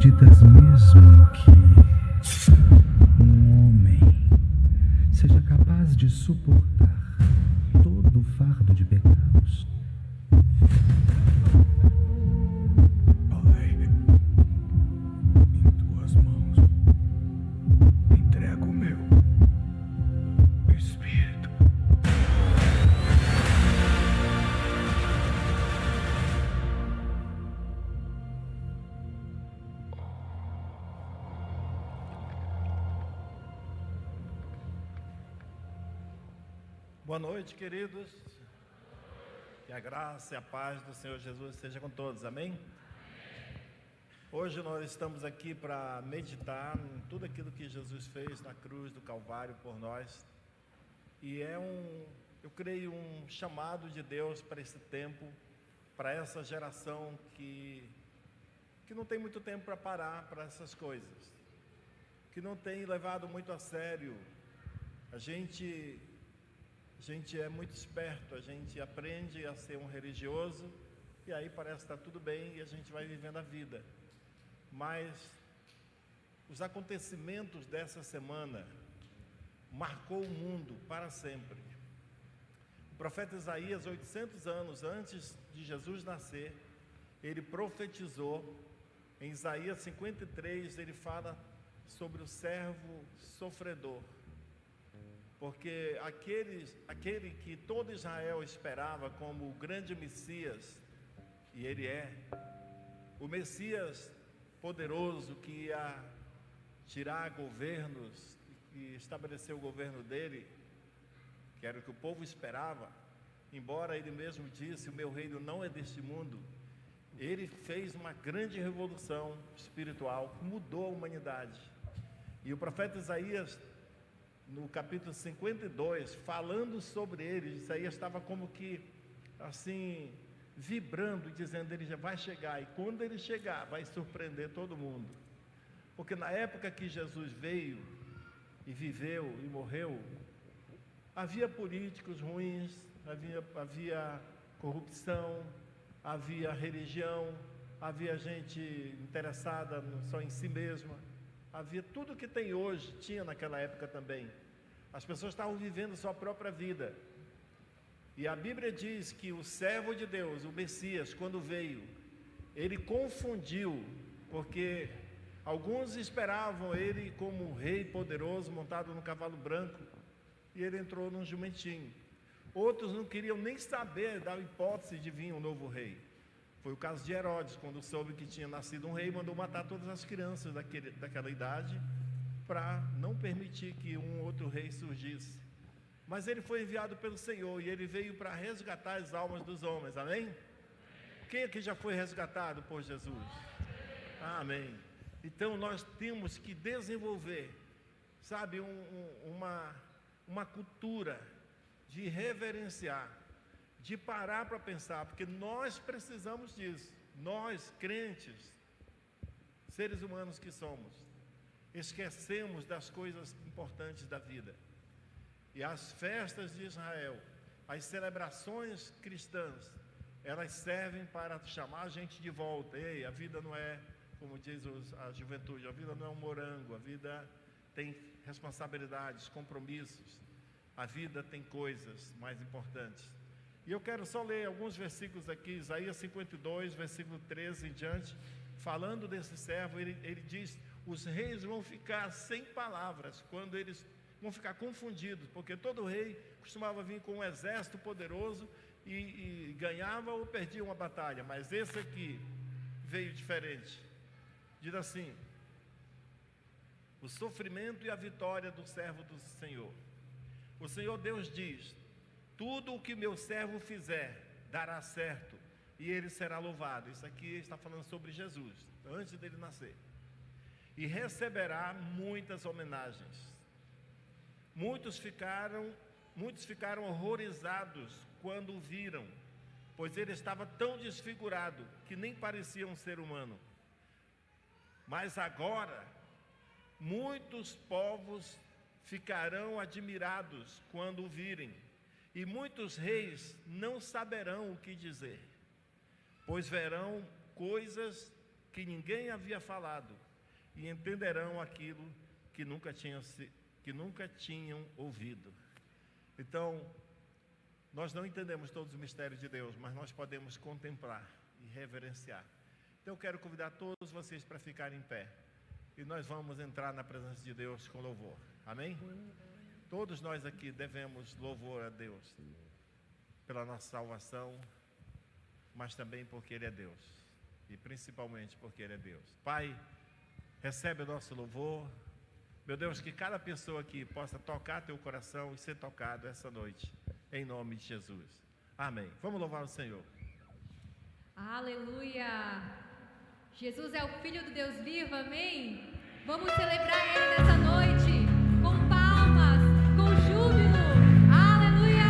Acreditas mesmo que um homem seja capaz de suportar todo o fardo de pecados? Pai, em tuas mãos entrego o meu espírito. Boa noite, queridos. Que a graça e a paz do Senhor Jesus esteja com todos, amém? Hoje nós estamos aqui para meditar em tudo aquilo que Jesus fez na cruz do Calvário por nós. E eu creio, um chamado de Deus para esse tempo, para essa geração que não tem muito tempo para parar para essas coisas, que não tem levado muito a sério. A gente é muito esperto, a gente aprende a ser um religioso e aí parece que está tudo bem e a gente vai vivendo a vida. Mas os acontecimentos dessa semana marcou o mundo para sempre. O profeta Isaías, 800 anos antes de Jesus nascer, ele profetizou. Em Isaías 53, ele fala sobre o servo sofredor. Porque aquele que todo Israel esperava como o grande Messias, e ele é, o Messias poderoso que ia tirar governos e estabelecer o governo dele, que era o que o povo esperava, embora ele mesmo disse, o meu reino não é deste mundo, ele fez uma grande revolução espiritual, mudou a humanidade. E o profeta Isaías, no capítulo 52, falando sobre ele, Isaías estava como que assim, vibrando, dizendo, ele já vai chegar, e quando ele chegar, vai surpreender todo mundo. Porque na época que Jesus veio, e viveu, e morreu, havia políticos ruins, havia corrupção, havia religião, havia gente interessada só em si mesma, havia tudo que tem hoje, tinha naquela época também. As pessoas estavam vivendo sua própria vida. E a Bíblia diz que o servo de Deus, o Messias, quando veio, ele confundiu, porque alguns esperavam ele como um rei poderoso, montado num cavalo branco, e ele entrou num jumentinho. Outros não queriam nem saber da hipótese de vir um novo rei. Foi o caso de Herodes, quando soube que tinha nascido um rei, mandou matar todas as crianças daquela idade, para não permitir que um outro rei surgisse. Mas ele foi enviado pelo Senhor, e ele veio para resgatar as almas dos homens, amém? Quem aqui já foi resgatado por Jesus? Amém. Então nós temos que desenvolver, sabe, uma cultura de reverenciar, de parar para pensar, porque nós precisamos disso. Nós, crentes, seres humanos que somos, esquecemos das coisas importantes da vida. E as festas de Israel, as celebrações cristãs, elas servem para chamar a gente de volta. Ei, a vida não é, como diz a juventude, a vida não é um morango, a vida tem responsabilidades, compromissos, a vida tem coisas mais importantes. E eu quero só ler alguns versículos aqui, Isaías 52, versículo 13 em diante, falando desse servo. Ele diz, os reis vão ficar sem palavras, quando eles vão ficar confundidos, porque todo rei costumava vir com um exército poderoso e ganhava ou perdia uma batalha, mas esse aqui veio diferente. Diz assim, o sofrimento e a vitória do servo do Senhor. O Senhor Deus diz, tudo o que meu servo fizer dará certo, e ele será louvado. Isso aqui está falando sobre Jesus, antes dele nascer. E receberá muitas homenagens. Muitos ficaram horrorizados quando o viram, pois ele estava tão desfigurado que nem parecia um ser humano. Mas agora, muitos povos ficarão admirados quando o virem, e muitos reis não saberão o que dizer, pois verão coisas que ninguém havia falado, e entenderão aquilo que nunca tinham ouvido. Então, nós não entendemos todos os mistérios de Deus, mas nós podemos contemplar e reverenciar. Então, eu quero convidar todos vocês para ficarem em pé, e nós vamos entrar na presença de Deus com louvor. Amém? Todos nós aqui devemos louvor a Deus pela nossa salvação, mas também porque Ele é Deus, e principalmente porque Ele é Deus. Pai, recebe o nosso louvor. Meu Deus, que cada pessoa aqui possa tocar teu coração e ser tocado essa noite, em nome de Jesus. Amém. Vamos louvar o Senhor. Aleluia! Jesus é o Filho do Deus vivo, amém? Vamos celebrar Ele nessa noite, com palmas, com júbilo. Aleluia!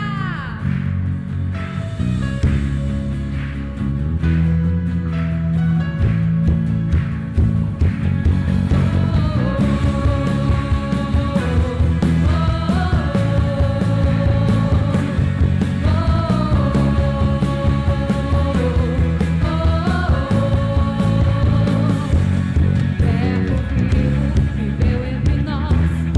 Viveu entre nós.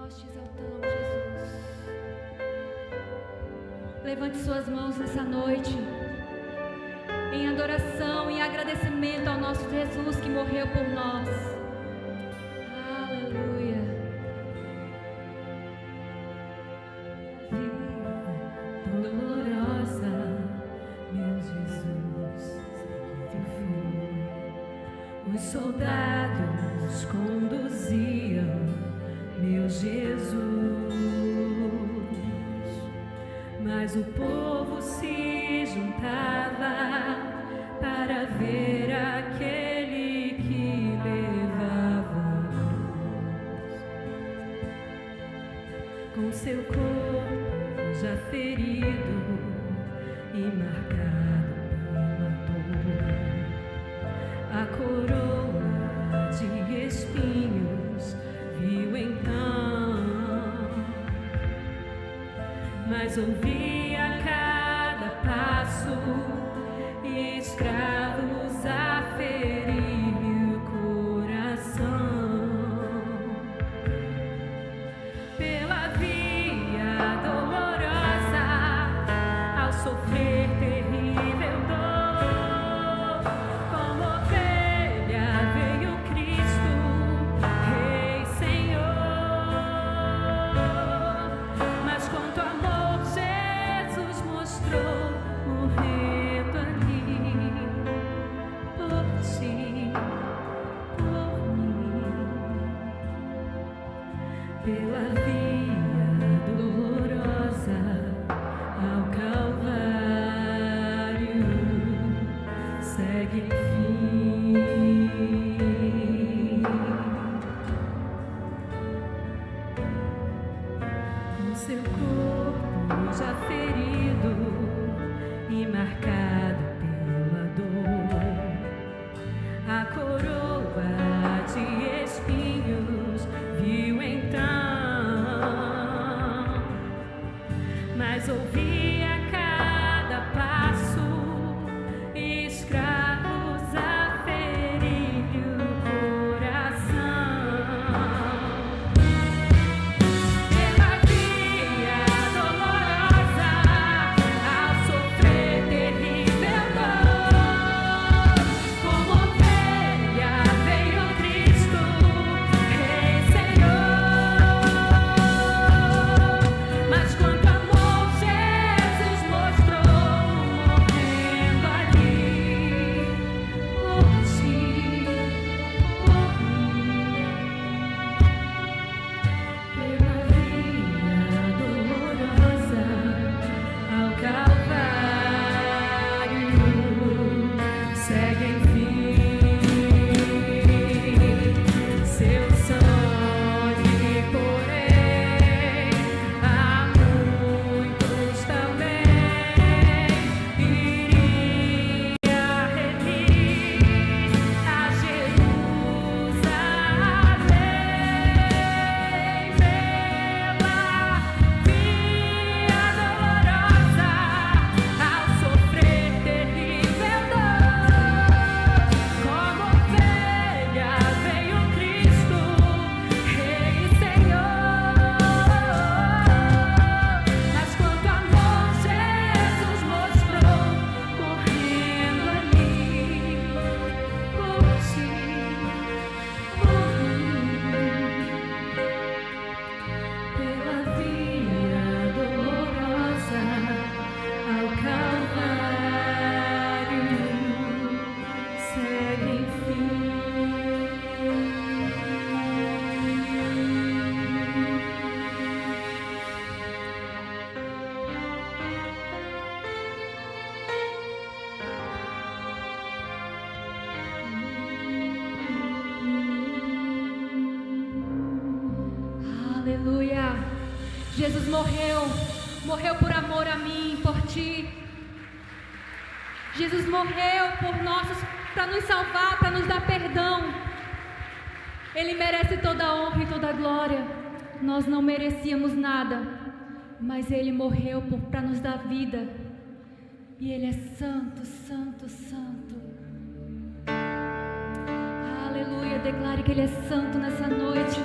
Nós te exaltamos, Jesus. Levante suas mãos nessa noite, em adoração e agradecimento ao nosso Jesus que morreu por nós. Aleluia. Dolorosa, meu Jesus, os soldados conduziam meu Jesus, mas o povo se juntava para ver aquele que levava a cruz, com seu corpo já ferido e marcado pela dor, a coroa de espinhos viu então, mas ouvia cada passo escravos a ferir-lhe o coração. Pela via dolorosa, ao sofrer terrível dor, como ovelha veio Cristo, Rei Senhor. Mas quanto amor Jesus mostrou, morrendo ali por ti, por mim. Pela via dolorosa ao Calvário, segue enfim. Com seu corpo já ferido e marcado pela dor, a coroa de espinhos viu então, mas ouvia cada passo escravos a ferir-lhe o coração. Pela via dolorosa, ao sofrer terrível dor, como ovelha veio Cristo, Rei Senhor. Mas quanto amor Jesus mostrou, morrendo ali por ti, por mim. Pela via dolorosa ao Calvário, segue enfim. Seu sangue, porém, a muitos também iria remir a Jerusalém. Pela via dolorosa, ao sofrer terrível dor, como ovelha veio Cristo, Rei Senhor. Mas quanto amor Jesus mostrou, morrendo ali por ti, por mim. Pela via dolorosa ao Calvário, segue enfim. Aleluia. Jesus morreu por amor a mim e por ti. Jesus morreu para nos salvar, para nos dar perdão. Ele merece toda a honra e toda a glória. Nós não merecíamos nada, mas Ele morreu para nos dar vida. E Ele é santo, santo, santo. Aleluia. Declare que Ele é santo nessa noite.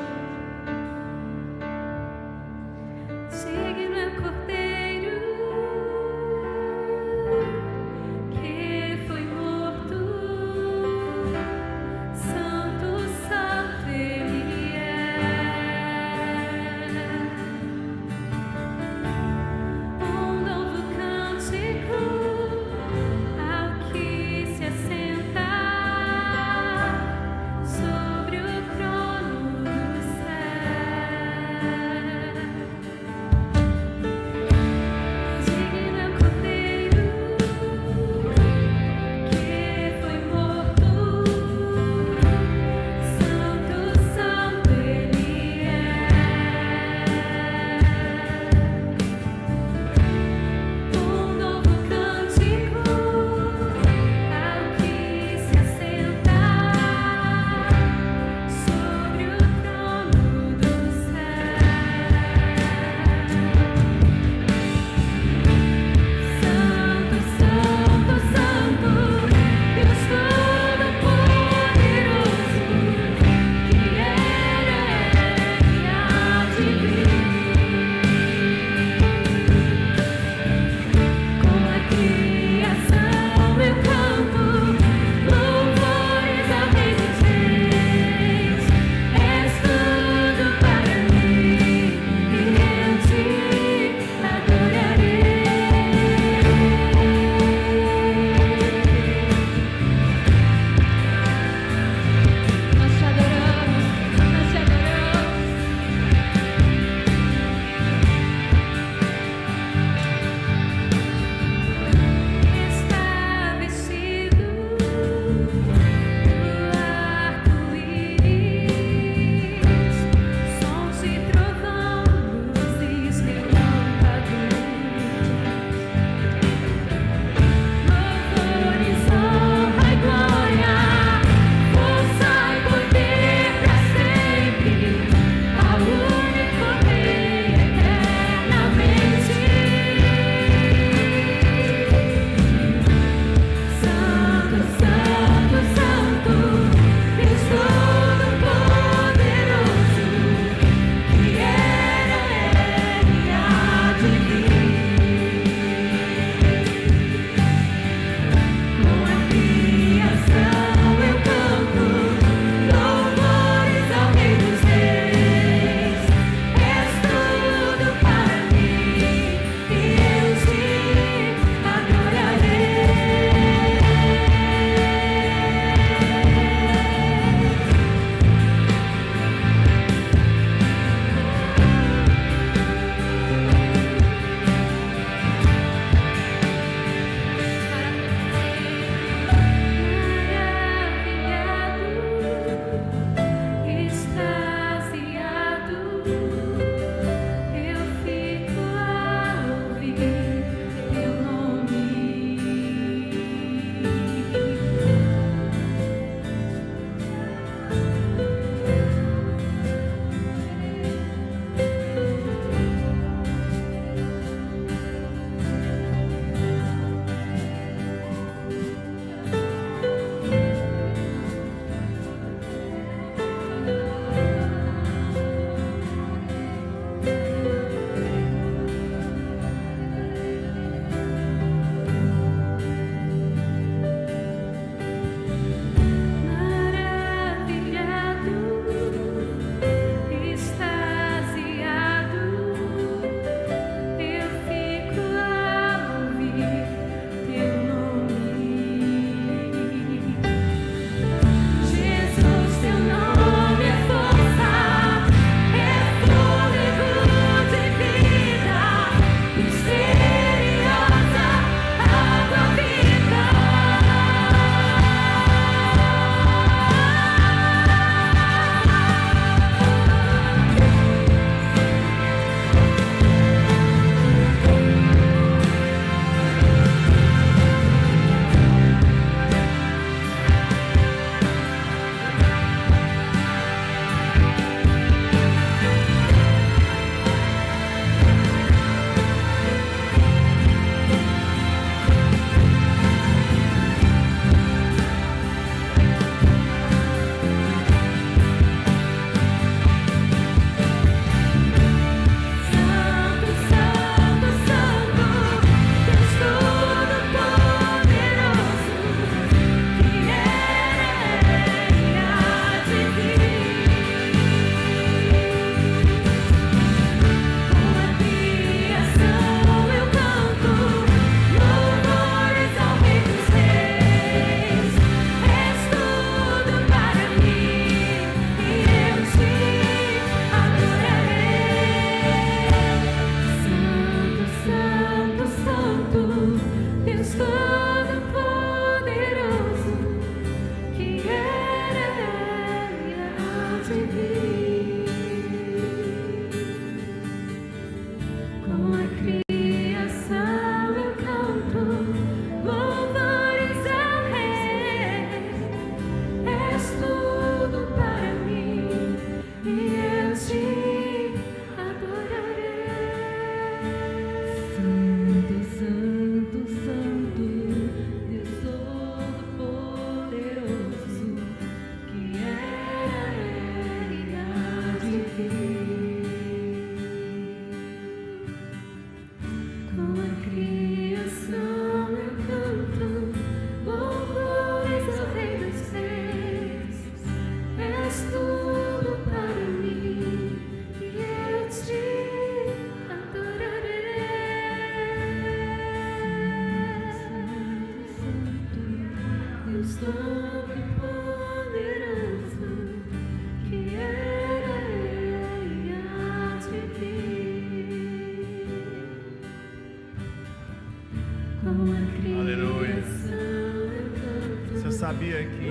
sabia que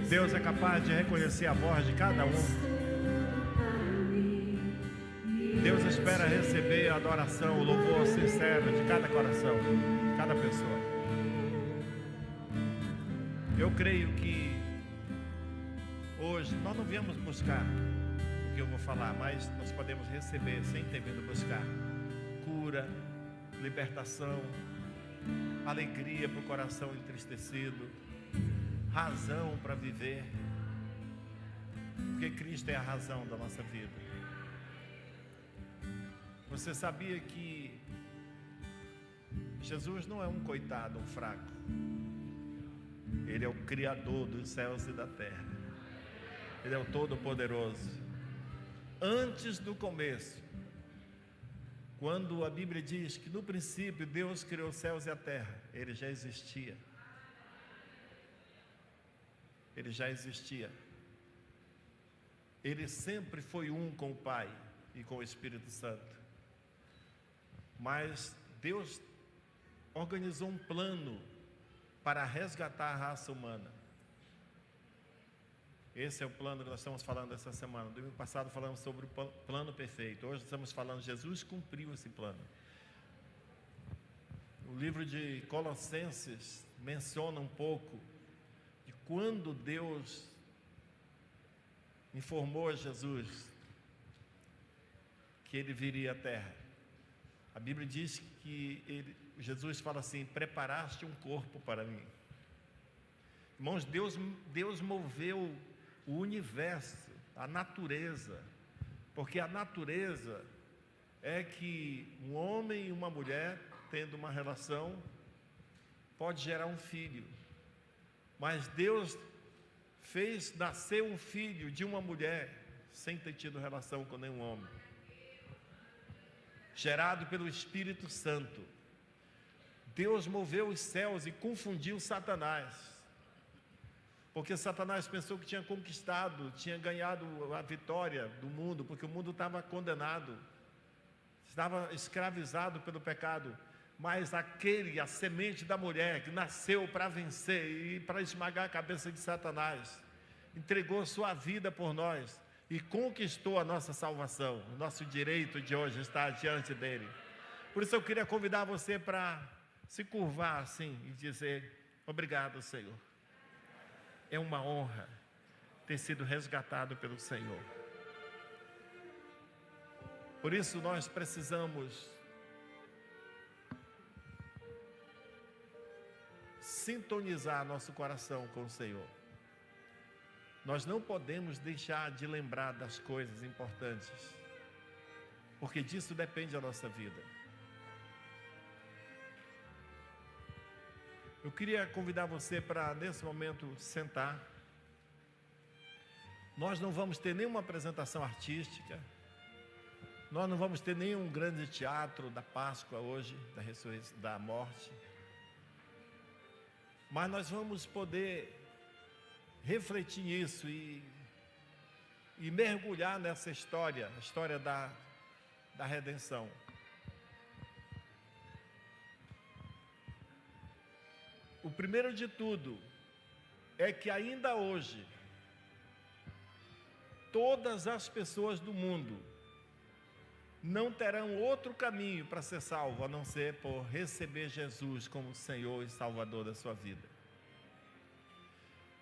Deus é capaz de reconhecer a voz de cada um? Deus espera receber a adoração, o louvor sincero de cada coração, de cada pessoa. Eu creio que hoje nós não viemos buscar o que eu vou falar, mas nós podemos receber sem ter vindo buscar cura, libertação, alegria para o coração entristecido, razão para viver, porque Cristo é a razão da nossa vida. Você sabia que Jesus não é um coitado, um fraco? Ele é o Criador dos céus e da terra. Ele é o Todo-Poderoso. Antes do começo, quando a Bíblia diz que no princípio Deus criou os céus e a terra, Ele já existia. Ele já existia. Ele sempre foi um com o Pai e com o Espírito Santo. Mas Deus organizou um plano para resgatar a raça humana. Esse é o plano que nós estamos falando essa semana. Domingo passado falamos sobre o plano perfeito. Hoje estamos falando, Jesus cumpriu esse plano. O livro de Colossenses menciona um pouco de quando Deus informou a Jesus que Ele viria à terra. A Bíblia diz que Jesus fala assim: preparaste um corpo para mim. Irmãos, Deus moveu o universo, a natureza, porque a natureza é que um homem e uma mulher tendo uma relação pode gerar um filho, mas Deus fez nascer um filho de uma mulher sem ter tido relação com nenhum homem, gerado pelo Espírito Santo. Deus moveu os céus e confundiu Satanás, porque Satanás pensou que tinha conquistado, tinha ganhado a vitória do mundo, porque o mundo estava condenado, estava escravizado pelo pecado. Mas a semente da mulher que nasceu para vencer e para esmagar a cabeça de Satanás, entregou sua vida por nós e conquistou a nossa salvação. O nosso direito de hoje está diante dele. Por isso eu queria convidar você para se curvar assim e dizer: obrigado, Senhor. É uma honra ter sido resgatado pelo Senhor. Por isso nós precisamos sintonizar nosso coração com o Senhor. Nós não podemos deixar de lembrar das coisas importantes, porque disso depende a nossa vida. Eu queria convidar você para, nesse momento, sentar. Nós não vamos ter nenhuma apresentação artística, nós não vamos ter nenhum grande teatro da Páscoa hoje, da ressurreição, da morte, mas nós vamos poder refletir nisso e mergulhar nessa história, a história da redenção. O primeiro de tudo é que ainda hoje todas as pessoas do mundo não terão outro caminho para ser salvo a não ser por receber Jesus como Senhor e Salvador da sua vida.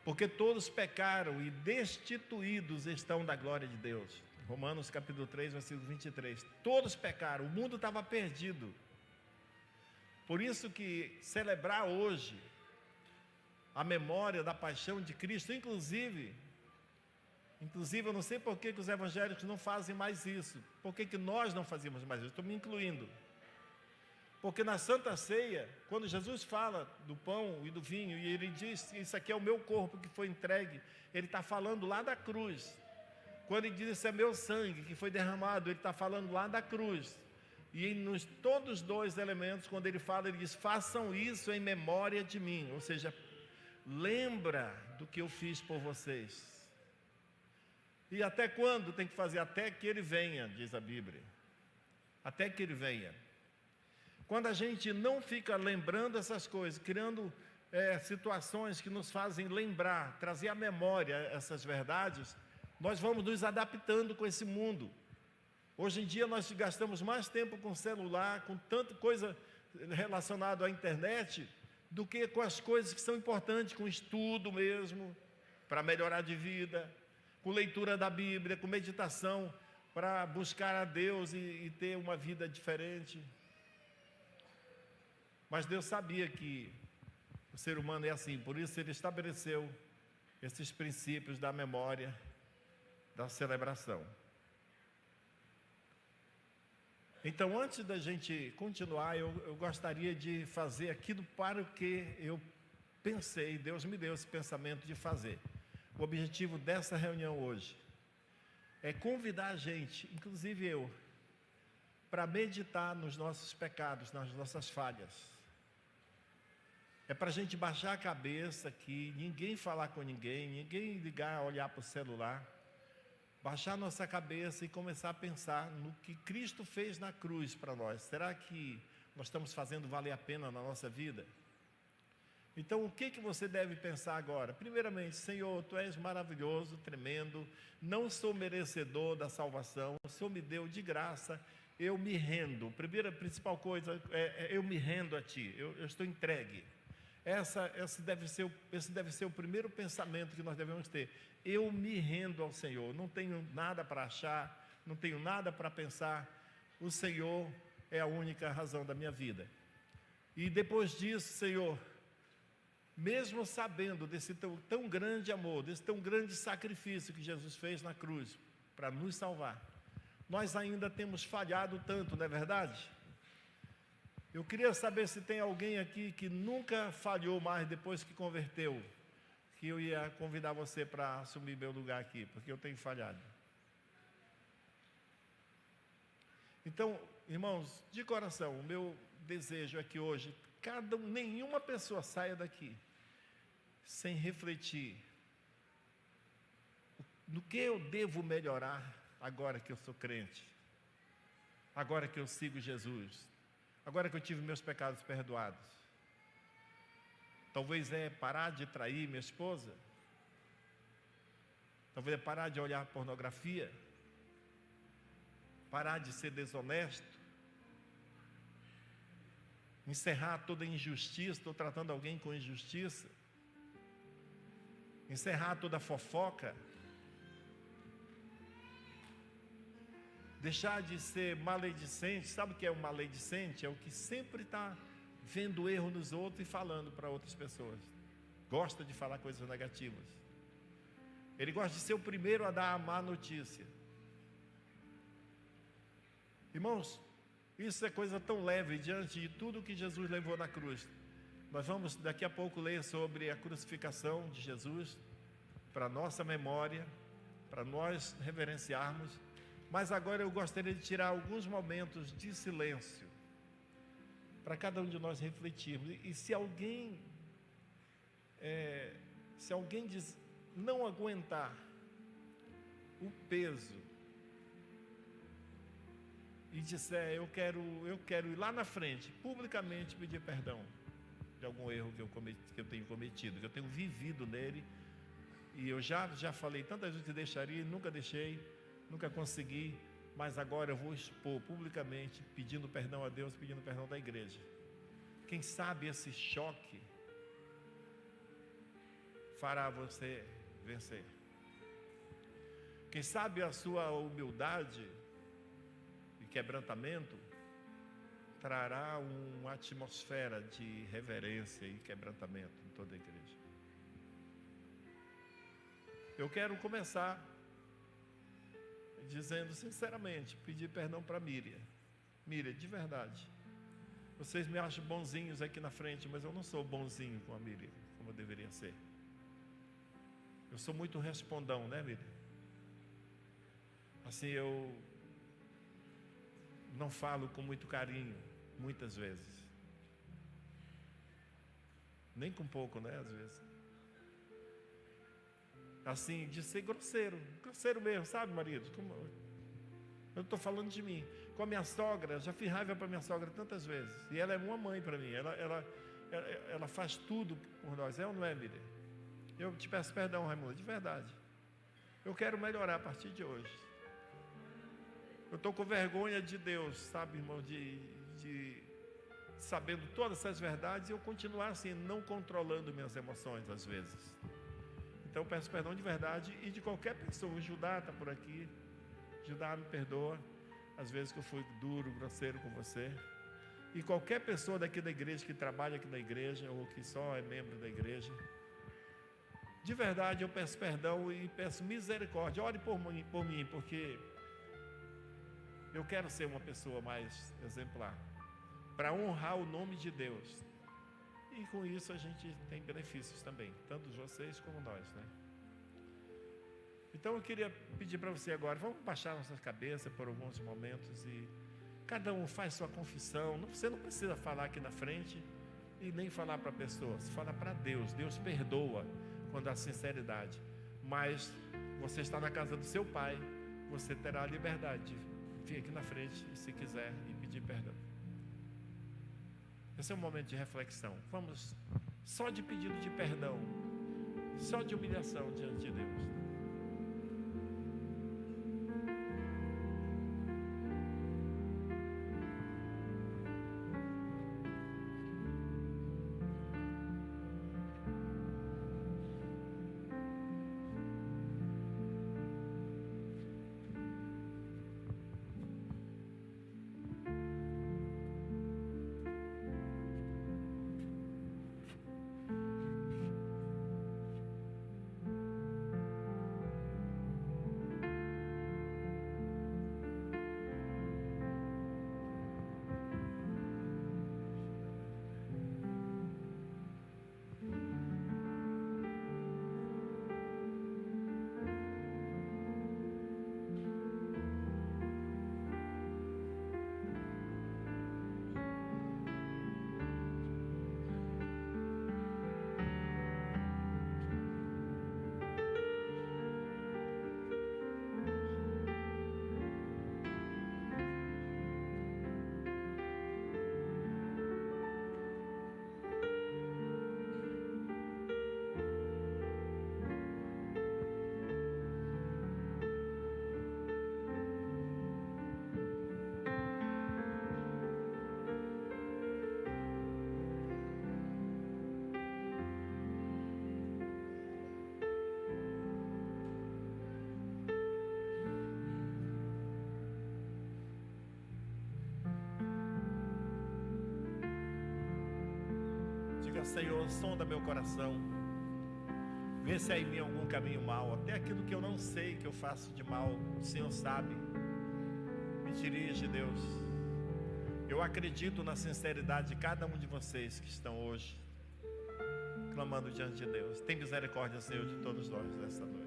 Porque todos pecaram e destituídos estão da glória de Deus. Romanos capítulo 3, versículo 23. Todos pecaram, o mundo estava perdido. Por isso que celebrar hoje a memória da paixão de Cristo, inclusive eu não sei por que os evangélicos não fazem mais isso. Por que nós não fazíamos mais isso? Estou me incluindo. Porque na Santa Ceia, quando Jesus fala do pão e do vinho, e Ele diz: isso aqui é o meu corpo que foi entregue, Ele está falando lá da cruz. Quando Ele diz: isso é meu sangue que foi derramado, Ele está falando lá da cruz. E nos todos os dois elementos, quando Ele fala, Ele diz: façam isso em memória de mim. Ou seja, lembra do que eu fiz por vocês. E até quando tem que fazer? Até que Ele venha, diz a Bíblia. Até que Ele venha. Quando a gente não fica lembrando essas coisas, criando situações que nos fazem lembrar, trazer à memória essas verdades, nós vamos nos adaptando com esse mundo. Hoje em dia nós gastamos mais tempo com celular, com tanta coisa relacionada à internet, do que com as coisas que são importantes, com estudo mesmo, para melhorar de vida, com leitura da Bíblia, com meditação, para buscar a Deus e ter uma vida diferente. Mas Deus sabia que o ser humano é assim, por isso Ele estabeleceu esses princípios da memória, da celebração. Então, antes da gente continuar, eu gostaria de fazer aquilo para o que eu pensei, Deus me deu esse pensamento de fazer. O objetivo dessa reunião hoje é convidar a gente, inclusive eu, para meditar nos nossos pecados, nas nossas falhas. É para a gente baixar a cabeça aqui, ninguém falar com ninguém, ninguém ligar, olhar para o celular. Baixar nossa cabeça e começar a pensar no que Cristo fez na cruz para nós. Será que nós estamos fazendo valer a pena na nossa vida? Então, o que você deve pensar agora? Primeiramente, Senhor, Tu és maravilhoso, tremendo, não sou merecedor da salvação, o Senhor me deu de graça, eu me rendo. Primeira, principal coisa, eu me rendo a Ti, eu estou entregue. Esse deve ser o primeiro pensamento que nós devemos ter. Eu me rendo ao Senhor, não tenho nada para achar, não tenho nada para pensar, o Senhor é a única razão da minha vida. E depois disso, Senhor, mesmo sabendo desse tão grande amor, desse tão grande sacrifício que Jesus fez na cruz para nos salvar, nós ainda temos falhado tanto, não é verdade? Eu queria saber se tem alguém aqui que nunca falhou mais depois que converteu, que eu ia convidar você para assumir meu lugar aqui, porque eu tenho falhado. Então, irmãos, de coração, o meu desejo é que hoje nenhuma pessoa saia daqui sem refletir no que eu devo melhorar agora que eu sou crente, agora que eu sigo Jesus, agora que eu tive meus pecados perdoados. Talvez é parar de trair minha esposa, talvez é parar de olhar pornografia, parar de ser desonesto, encerrar toda injustiça, estou tratando alguém com injustiça, encerrar toda fofoca, deixar de ser maledicente. Sabe o que é um maledicente? É o que sempre está vendo erro nos outros e falando para outras pessoas, gosta de falar coisas negativas, ele gosta de ser o primeiro a dar a má notícia. Irmãos, isso é coisa tão leve diante de tudo que Jesus levou na cruz. Nós vamos daqui a pouco ler sobre a crucificação de Jesus, para nossa memória, para nós reverenciarmos. Mas agora eu gostaria de tirar alguns momentos de silêncio, para cada um de nós refletirmos. E se alguém não aguentar o peso e disser, eu quero ir lá na frente, publicamente pedir perdão de algum erro que eu tenho cometido, que eu tenho vivido nele, e eu já falei tantas vezes que deixaria, nunca deixei, nunca consegui, mas agora eu vou expor publicamente, pedindo perdão a Deus, pedindo perdão da igreja. Quem sabe esse choque fará você vencer. Quem sabe a sua humildade e quebrantamento trará uma atmosfera de reverência e quebrantamento em toda a igreja. Eu quero começar dizendo sinceramente, pedir perdão para Miriam. Miriam, de verdade, vocês me acham bonzinhos aqui na frente, mas eu não sou bonzinho com a Miriam, como eu deveria ser. Eu sou muito respondão, né, Miriam? Assim, eu não falo com muito carinho, muitas vezes. Nem com pouco, né, às vezes. Assim, de ser grosseiro mesmo, sabe, marido? Eu estou falando de mim. Com a minha sogra, já fiz raiva para minha sogra tantas vezes. E ela é uma mãe para mim. Ela ela faz tudo por nós, é ou não é, Miriam? Eu te peço perdão, Raimundo, de verdade. Eu quero melhorar a partir de hoje. Eu estou com vergonha de Deus, sabe, irmão, de sabendo todas essas verdades, e eu continuar assim, não controlando minhas emoções às vezes. Então eu peço perdão de verdade, e de qualquer pessoa. O Judá está por aqui. Judá, me perdoa às vezes que eu fui duro, grosseiro com você. E qualquer pessoa daqui da igreja, que trabalha aqui na igreja, ou que só é membro da igreja, de verdade eu peço perdão e peço misericórdia. Ore por mim, porque eu quero ser uma pessoa mais exemplar, para honrar o nome de Deus. E com isso a gente tem benefícios também, tanto vocês como nós, né? Então eu queria pedir para você agora, vamos baixar nossas cabeças por alguns momentos e cada um faz sua confissão. Você não precisa falar aqui na frente e nem falar para a pessoa, você fala para Deus. Deus perdoa quando há sinceridade, mas você está na casa do seu pai, você terá a liberdade de vir aqui na frente, e se quiser, e pedir perdão. Esse é um momento de reflexão. Vamos só de pedido de perdão, só de humilhação diante de Deus. Senhor, sonda meu coração, vê se há em mim algum caminho mau, até aquilo que eu não sei que eu faço de mal, o Senhor sabe. Me dirige, Deus. Eu acredito na sinceridade de cada um de vocês que estão hoje clamando diante de Deus. Tem misericórdia, Senhor, de todos nós nessa noite.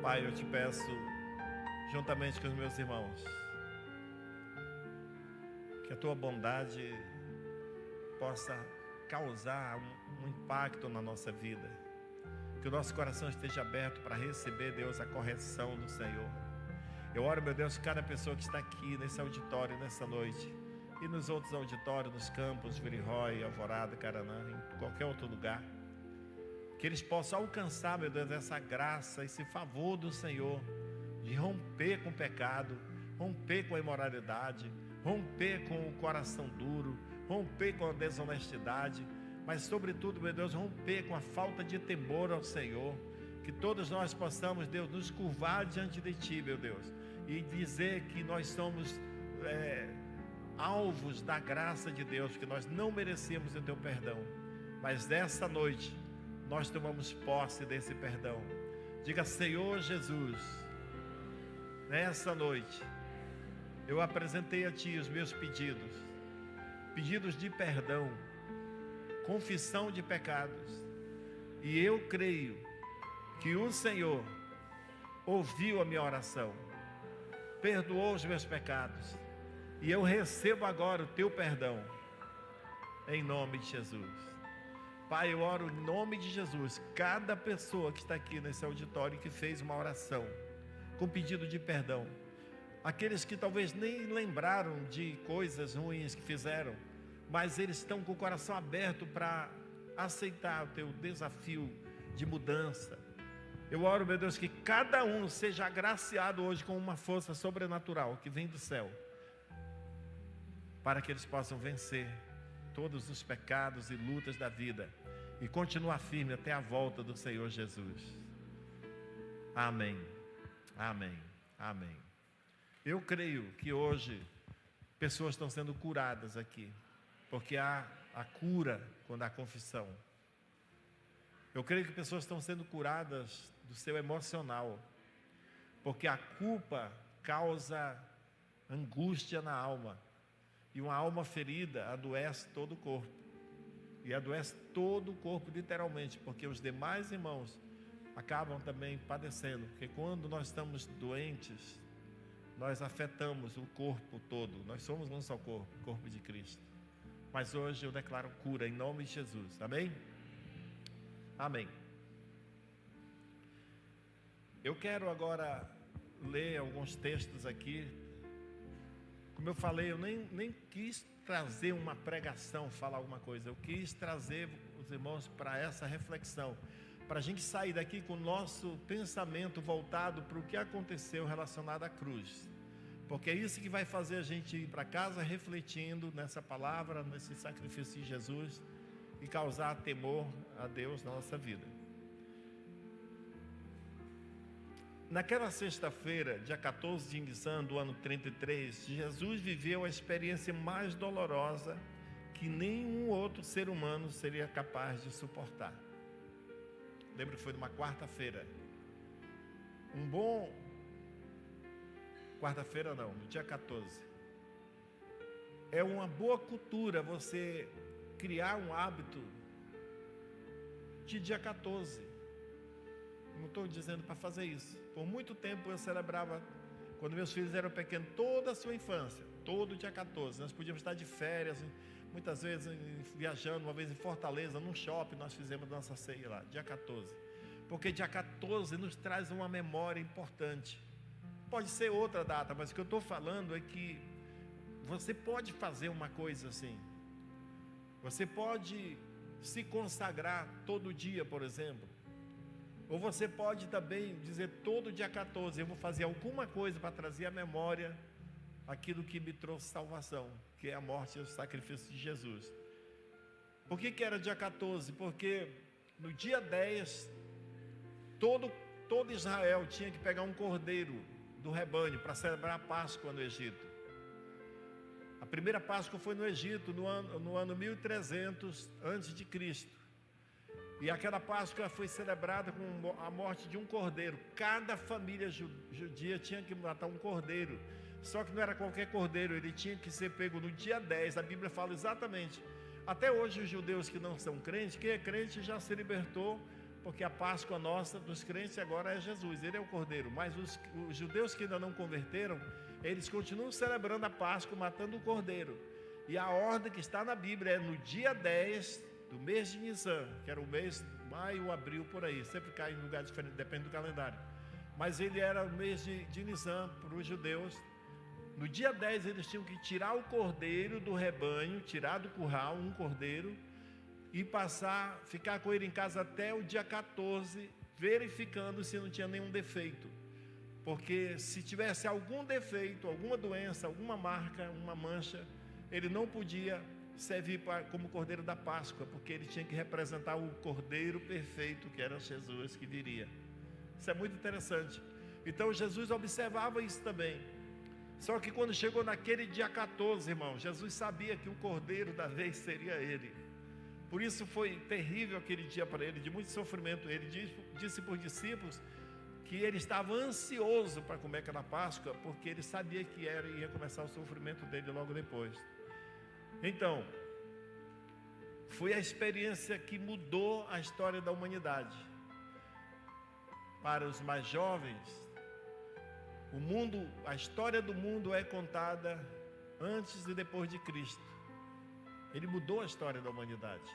Pai, eu te peço, juntamente com os meus irmãos, que a tua bondade possa causar um impacto na nossa vida, que o nosso coração esteja aberto para receber, Deus, a correção do Senhor. Eu oro, meu Deus, cada pessoa que está aqui nesse auditório, nessa noite, e nos outros auditórios, nos campos, Virírói, Alvorada, Caraná, em qualquer outro lugar, que eles possam alcançar, meu Deus, essa graça, esse favor do Senhor, de romper com o pecado, romper com a imoralidade, romper com o coração duro, romper com a desonestidade, mas sobretudo, meu Deus, romper com a falta de temor ao Senhor. Que todos nós possamos, Deus, nos curvar diante de Ti, meu Deus, e dizer que nós somos alvos da graça de Deus, que nós não merecemos o Teu perdão, mas dessa noite nós tomamos posse desse perdão. Diga: Senhor Jesus, nessa noite eu apresentei a Ti os meus pedidos, pedidos de perdão, confissão de pecados. E eu creio que o Senhor ouviu a minha oração, perdoou os meus pecados, e eu recebo agora o teu perdão, em nome de Jesus. Pai, eu oro em nome de Jesus, cada pessoa que está aqui nesse auditório que fez uma oração com pedido de perdão, aqueles que talvez nem lembraram de coisas ruins que fizeram, mas eles estão com o coração aberto para aceitar o teu desafio de mudança. Eu oro, meu Deus, que cada um seja agraciado hoje com uma força sobrenatural que vem do céu, para que eles possam vencer todos os pecados e lutas da vida e continuar firme até a volta do Senhor Jesus. Amém, amém, amém. Eu creio que hoje pessoas estão sendo curadas aqui, porque há a cura quando há confissão. Eu creio que pessoas estão sendo curadas do seu emocional, porque a culpa causa angústia na alma, e uma alma ferida adoece todo o corpo, e adoece todo o corpo literalmente, porque os demais irmãos acabam também padecendo, porque quando nós estamos doentes, nós afetamos o corpo todo. Nós somos um só corpo, o corpo de Cristo. Mas hoje eu declaro cura em nome de Jesus, amém? Amém. Eu quero agora ler alguns textos aqui. Como eu falei, eu nem quis trazer uma pregação, falar alguma coisa. Eu quis trazer os irmãos para essa reflexão, para a gente sair daqui com o nosso pensamento voltado para o que aconteceu relacionado à cruz. Porque é isso que vai fazer a gente ir para casa refletindo nessa palavra, nesse sacrifício de Jesus, e causar temor a Deus na nossa vida. Naquela sexta-feira, dia 14 de Nisan do ano 33, Jesus viveu a experiência mais dolorosa que nenhum outro ser humano seria capaz de suportar. Lembro que foi numa quarta-feira. Quarta-feira não, no dia 14. É uma boa cultura você criar um hábito de dia 14. Não estou dizendo para fazer isso. Por muito tempo eu celebrava, quando meus filhos eram pequenos, toda a sua infância, todo dia 14. Nós podíamos estar de férias, muitas vezes viajando, uma vez em Fortaleza, num shopping, nós fizemos nossa ceia lá, dia 14. Porque dia 14 nos traz uma memória importante. Pode ser outra data, mas o que eu estou falando é que você pode fazer uma coisa assim. Você pode se consagrar todo dia, por exemplo. Ou você pode também dizer todo dia 14, eu vou fazer alguma coisa para trazer à memória aquilo que me trouxe salvação, que é a morte e o sacrifício de Jesus. Por que era dia 14? Porque no dia 10, todo Israel tinha que pegar um cordeiro do rebanho para celebrar a Páscoa no Egito. A primeira Páscoa foi no Egito, no ano 1300 a.C. E aquela Páscoa foi celebrada com a morte de um cordeiro. Cada família judia tinha que matar um cordeiro. Só que não era qualquer cordeiro, ele tinha que ser pego no dia 10. A Bíblia fala exatamente. Até hoje os judeus que não são crentes, quem é crente já se libertou, porque a Páscoa nossa dos crentes agora é Jesus, ele é o cordeiro. Mas os judeus que ainda não converteram, eles continuam celebrando a Páscoa, matando o cordeiro. E a ordem que está na Bíblia é no dia 10 do mês de Nisan, que era o mês maio, abril, por aí, sempre cai em lugar diferente, depende do calendário. Mas ele era o mês de Nisan para os judeus. No dia 10 eles tinham que tirar o cordeiro do rebanho, tirar do curral um cordeiro, e ficar com ele em casa até o dia 14, verificando se não tinha nenhum defeito. Porque se tivesse algum defeito, alguma doença, alguma marca, uma mancha, ele não podia servir como cordeiro da Páscoa, porque ele tinha que representar o cordeiro perfeito, que era Jesus que viria. Isso é muito interessante. Então Jesus observava isso também. Só que quando chegou naquele dia 14, irmão, Jesus sabia que o cordeiro da vez seria ele. Por isso foi terrível aquele dia para ele, de muito sofrimento. Ele disse para os discípulos que ele estava ansioso para comer aquela Páscoa, porque ele sabia que ia começar o sofrimento dele logo depois. Então, foi a experiência que mudou a história da humanidade. Para os mais jovens, a história do mundo é contada antes e depois de Cristo. Ele mudou a história da humanidade.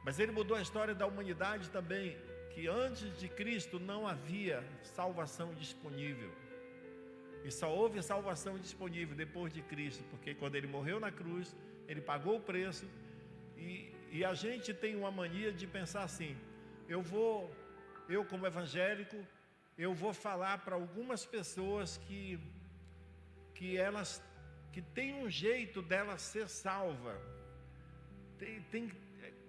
Mas ele mudou a história da humanidade também, que antes de Cristo não havia salvação disponível. E só houve salvação disponível depois de Cristo, porque quando ele morreu na cruz, ele pagou o preço. E a gente tem uma mania de pensar assim: eu como evangélico, eu vou falar para algumas pessoas que tem um jeito dela ser salva.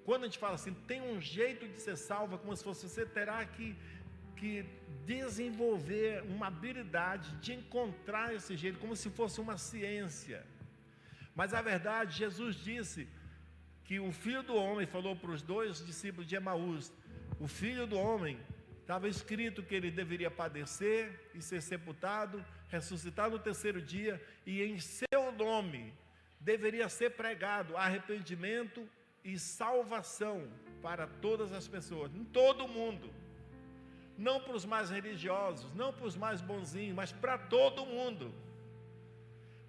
Quando a gente fala assim, tem um jeito de ser salva, como se fosse, você terá que desenvolver uma habilidade de encontrar esse jeito, como se fosse uma ciência. Mas a verdade, Jesus disse que o Filho do Homem, falou para os 2 discípulos de Emaús, o Filho do Homem, estava escrito que ele deveria padecer e ser sepultado, ressuscitar no 3º dia, e em seu nome deveria ser pregado arrependimento e salvação para todas as pessoas, em todo o mundo. Não para os mais religiosos, não para os mais bonzinhos, mas para todo mundo.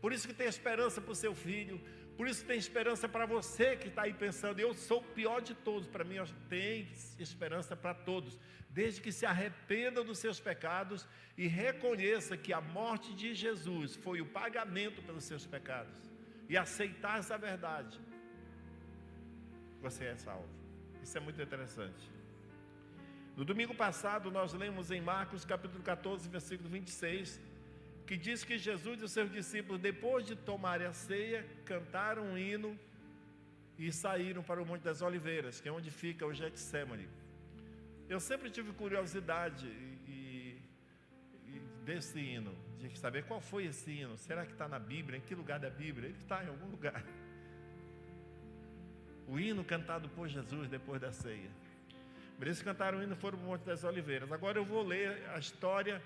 Por isso que tem esperança para o seu filho, por isso que tem esperança para você que está aí pensando, eu sou o pior de todos. Para mim tem esperança para todos, desde que se arrependa dos seus pecados e reconheça que a morte de Jesus foi o pagamento pelos seus pecados, e aceitar essa verdade, você é salvo. Isso é muito interessante. No domingo passado nós lemos em Marcos capítulo 14, versículo 26, que diz que Jesus e os seus discípulos, depois de tomarem a ceia, cantaram um hino e saíram para o Monte das Oliveiras, que é onde fica o Getsemane. Eu sempre tive curiosidade desse hino, de saber qual foi esse hino. Será que está na Bíblia? Em que lugar da Bíblia? Ele está em algum lugar. O hino cantado por Jesus depois da ceia. Eles cantaram o hino e foram para o Monte das Oliveiras. Agora eu vou ler a história,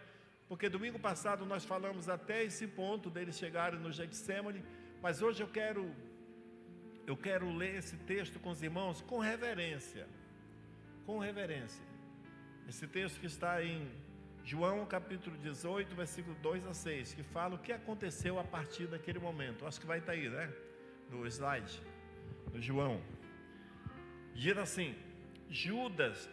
porque domingo passado nós falamos até esse ponto deles chegarem no Getsemane, mas hoje eu quero ler esse texto com os irmãos com reverência. Com reverência. Esse texto que está em João capítulo 18, versículo 2 a 6, que fala o que aconteceu a partir daquele momento. Acho que vai estar aí, né? No slide, do João. Diz assim: Judas,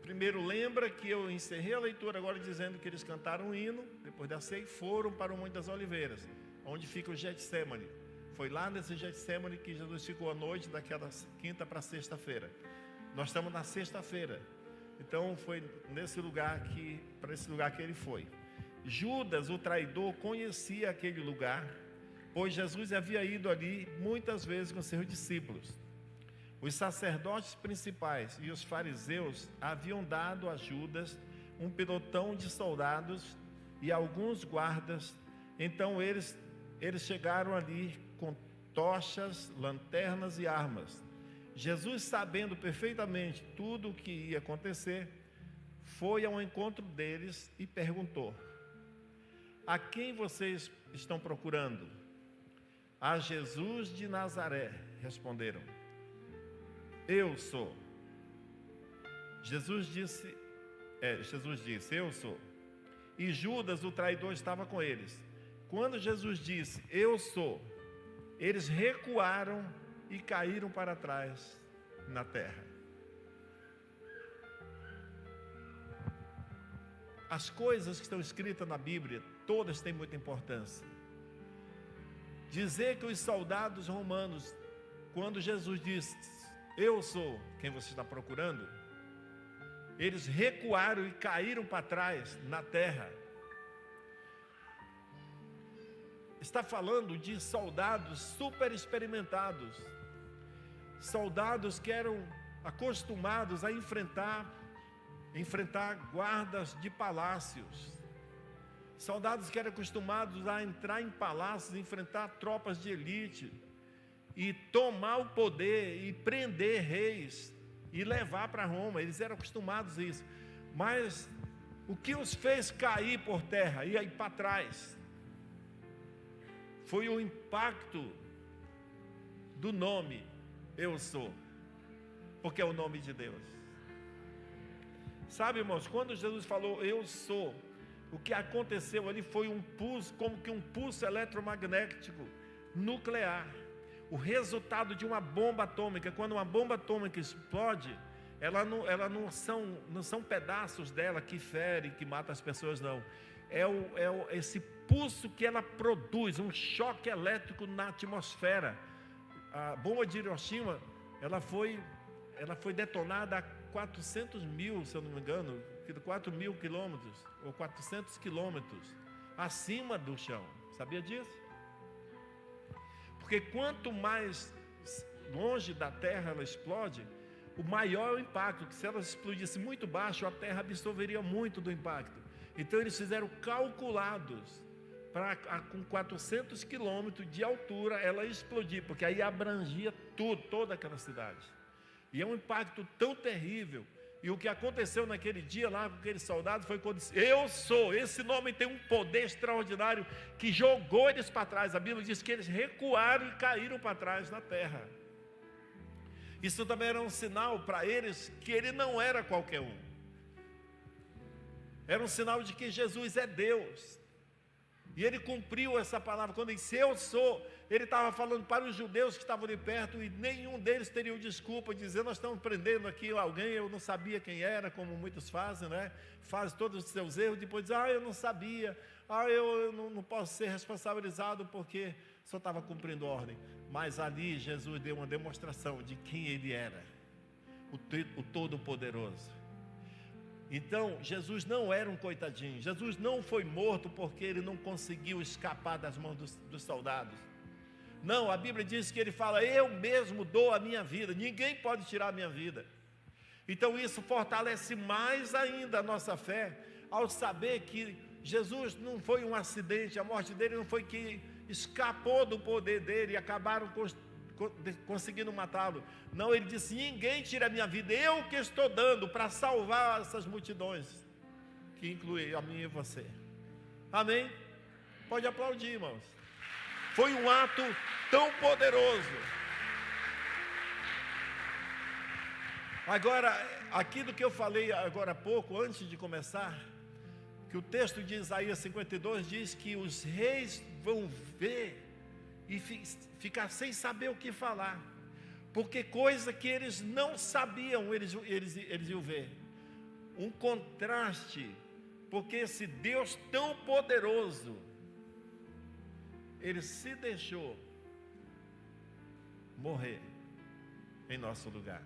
primeiro lembra que eu encerrei a leitura agora dizendo que eles cantaram um hino, depois da ceia foram para o Monte das Oliveiras, onde fica o Getsemane. Foi lá nesse Getsemane que Jesus ficou a noite, daquela quinta para sexta-feira. Nós estamos na sexta-feira, então foi para esse lugar que ele foi. Judas, o traidor, conhecia aquele lugar, pois Jesus havia ido ali muitas vezes com seus discípulos. Os sacerdotes principais e os fariseus haviam dado a Judas um pelotão de soldados e alguns guardas. Então eles chegaram ali com tochas, lanternas e armas. Jesus, sabendo perfeitamente tudo o que ia acontecer, foi ao encontro deles e perguntou: a quem vocês estão procurando? A Jesus de Nazaré, responderam. Eu sou. Jesus disse, eu sou. E Judas, o traidor, estava com eles. Quando Jesus disse, eu sou, eles recuaram e caíram para trás na terra. As coisas que estão escritas na Bíblia, todas têm muita importância. Dizer que os soldados romanos, quando Jesus disse, eu sou quem você está procurando, eles recuaram e caíram para trás na terra. Está falando de soldados super experimentados, soldados que eram acostumados a enfrentar guardas de palácios, soldados que eram acostumados a entrar em palácios, enfrentar tropas de elite, e tomar o poder e prender reis e levar para Roma. Eles eram acostumados a isso. Mas o que os fez cair por terra e aí para trás foi o impacto do nome eu sou, porque é o nome de Deus. Sabe, irmãos, quando Jesus falou eu sou, o que aconteceu ali foi um pulso, como que um pulso eletromagnético nuclear, o resultado de uma bomba atômica. Quando uma bomba atômica explode, ela não são pedaços dela que ferem, que matam as pessoas, não. Esse pulso que ela produz, um choque elétrico na atmosfera. A bomba de Hiroshima, ela foi detonada a 400 mil, se eu não me engano, 4 mil quilômetros, ou 400 quilômetros acima do chão. Sabia disso? Porque quanto mais longe da Terra ela explode, o maior é o impacto, que se ela explodisse muito baixo, a Terra absorveria muito do impacto. Então eles fizeram calculados para com 400 quilômetros de altura ela explodir, porque aí abrangia tudo, toda aquela cidade. E é um impacto tão terrível. E o que aconteceu naquele dia lá com aqueles soldados foi quando disse, eu sou, esse nome tem um poder extraordinário que jogou eles para trás. A Bíblia diz que eles recuaram e caíram para trás na terra. Isso também era um sinal para eles que ele não era qualquer um. Era um sinal de que Jesus é Deus. E ele cumpriu essa palavra. Quando ele disse, eu sou, ele estava falando para os judeus que estavam ali perto, e nenhum deles teria desculpa de dizer, nós estamos prendendo aqui alguém, eu não sabia quem era, como muitos fazem, né? Fazem todos os seus erros, depois dizem, eu não sabia, eu não posso ser responsabilizado porque só estava cumprindo ordem. Mas ali Jesus deu uma demonstração de quem ele era, o Todo-Poderoso. Então, Jesus não era um coitadinho. Jesus não foi morto porque ele não conseguiu escapar das mãos dos soldados. Não, a Bíblia diz que ele fala, eu mesmo dou a minha vida, ninguém pode tirar a minha vida. Então isso fortalece mais ainda a nossa fé, ao saber que Jesus não foi um acidente, a morte dele não foi que escapou do poder dele e acabaram conseguindo matá-lo. Não, ele disse, ninguém tira a minha vida, eu que estou dando para salvar essas multidões, que inclui a mim e você. Amém? Pode aplaudir, irmãos. Foi um ato tão poderoso. Agora, aquilo que eu falei agora há pouco, antes de começar, que o texto de Isaías 52 diz que os reis vão ver e ficar sem saber o que falar, porque coisa que eles não sabiam, eles iam ver. Um contraste, porque esse Deus tão poderoso, ele se deixou morrer em nosso lugar.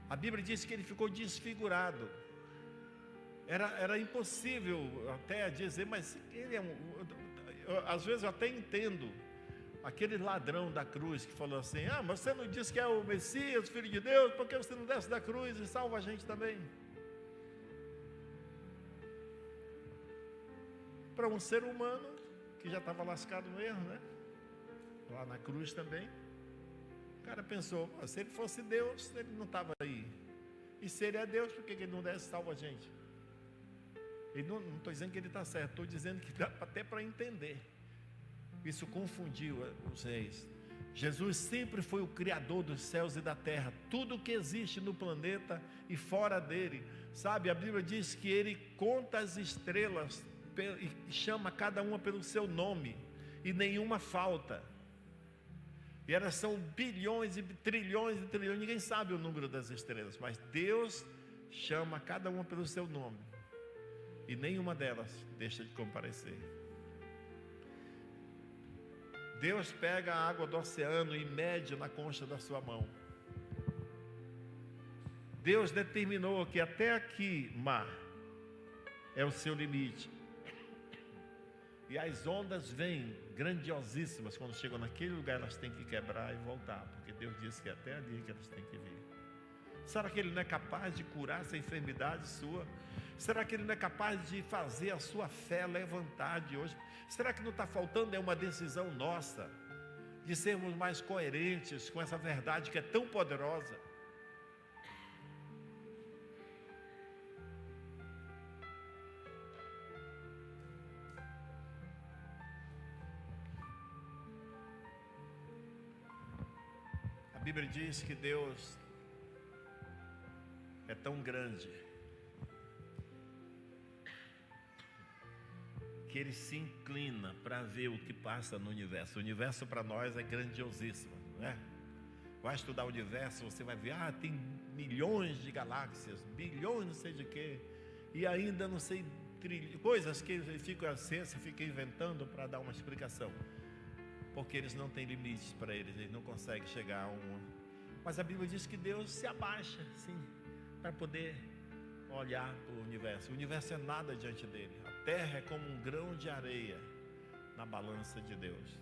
A Bíblia diz que ele ficou desfigurado. Era impossível até dizer, mas ele é às vezes eu até entendo aquele ladrão da cruz que falou assim, mas você não disse que é o Messias, Filho de Deus, por que você não desce da cruz e salva a gente também? Para um ser humano que já estava lascado no erro, né? Lá na cruz também. O cara pensou, se ele fosse Deus, ele não estava aí. E se ele é Deus, por que ele não desce e salva a gente? Ele não estou dizendo que ele está certo, estou dizendo que dá até para entender. Isso confundiu os reis. Jesus sempre foi o Criador dos céus e da terra. Tudo que existe no planeta e fora dele. Sabe, a Bíblia diz que ele conta as estrelas e chama cada uma pelo seu nome, e nenhuma falta. E elas são bilhões e trilhões, ninguém sabe o número das estrelas, mas Deus chama cada uma pelo seu nome, e nenhuma delas deixa de comparecer. Deus pega a água do oceano e mede na concha da sua mão. Deus determinou que até aqui, mar, é o seu limite. E as ondas vêm grandiosíssimas, quando chegam naquele lugar elas têm que quebrar e voltar, porque Deus disse que é até ali que elas têm que vir. Será que Ele não é capaz de curar essa enfermidade sua? Será que Ele não é capaz de fazer a sua fé levantar de hoje? Será que não está faltando uma decisão nossa, de sermos mais coerentes com essa verdade que é tão poderosa? Bíblia diz que Deus é tão grande que Ele se inclina para ver o que passa no universo. O universo para nós é grandiosíssimo, não é? Vai estudar o universo, você vai ver, tem milhões de galáxias, bilhões não sei de quê, e ainda não sei, coisas que a ciência fica inventando para dar uma explicação, porque eles não têm limites para eles não conseguem chegar a um. Mas a Bíblia diz que Deus se abaixa, sim, para poder olhar para o universo. O universo é nada diante dele. A terra é como um grão de areia na balança de Deus.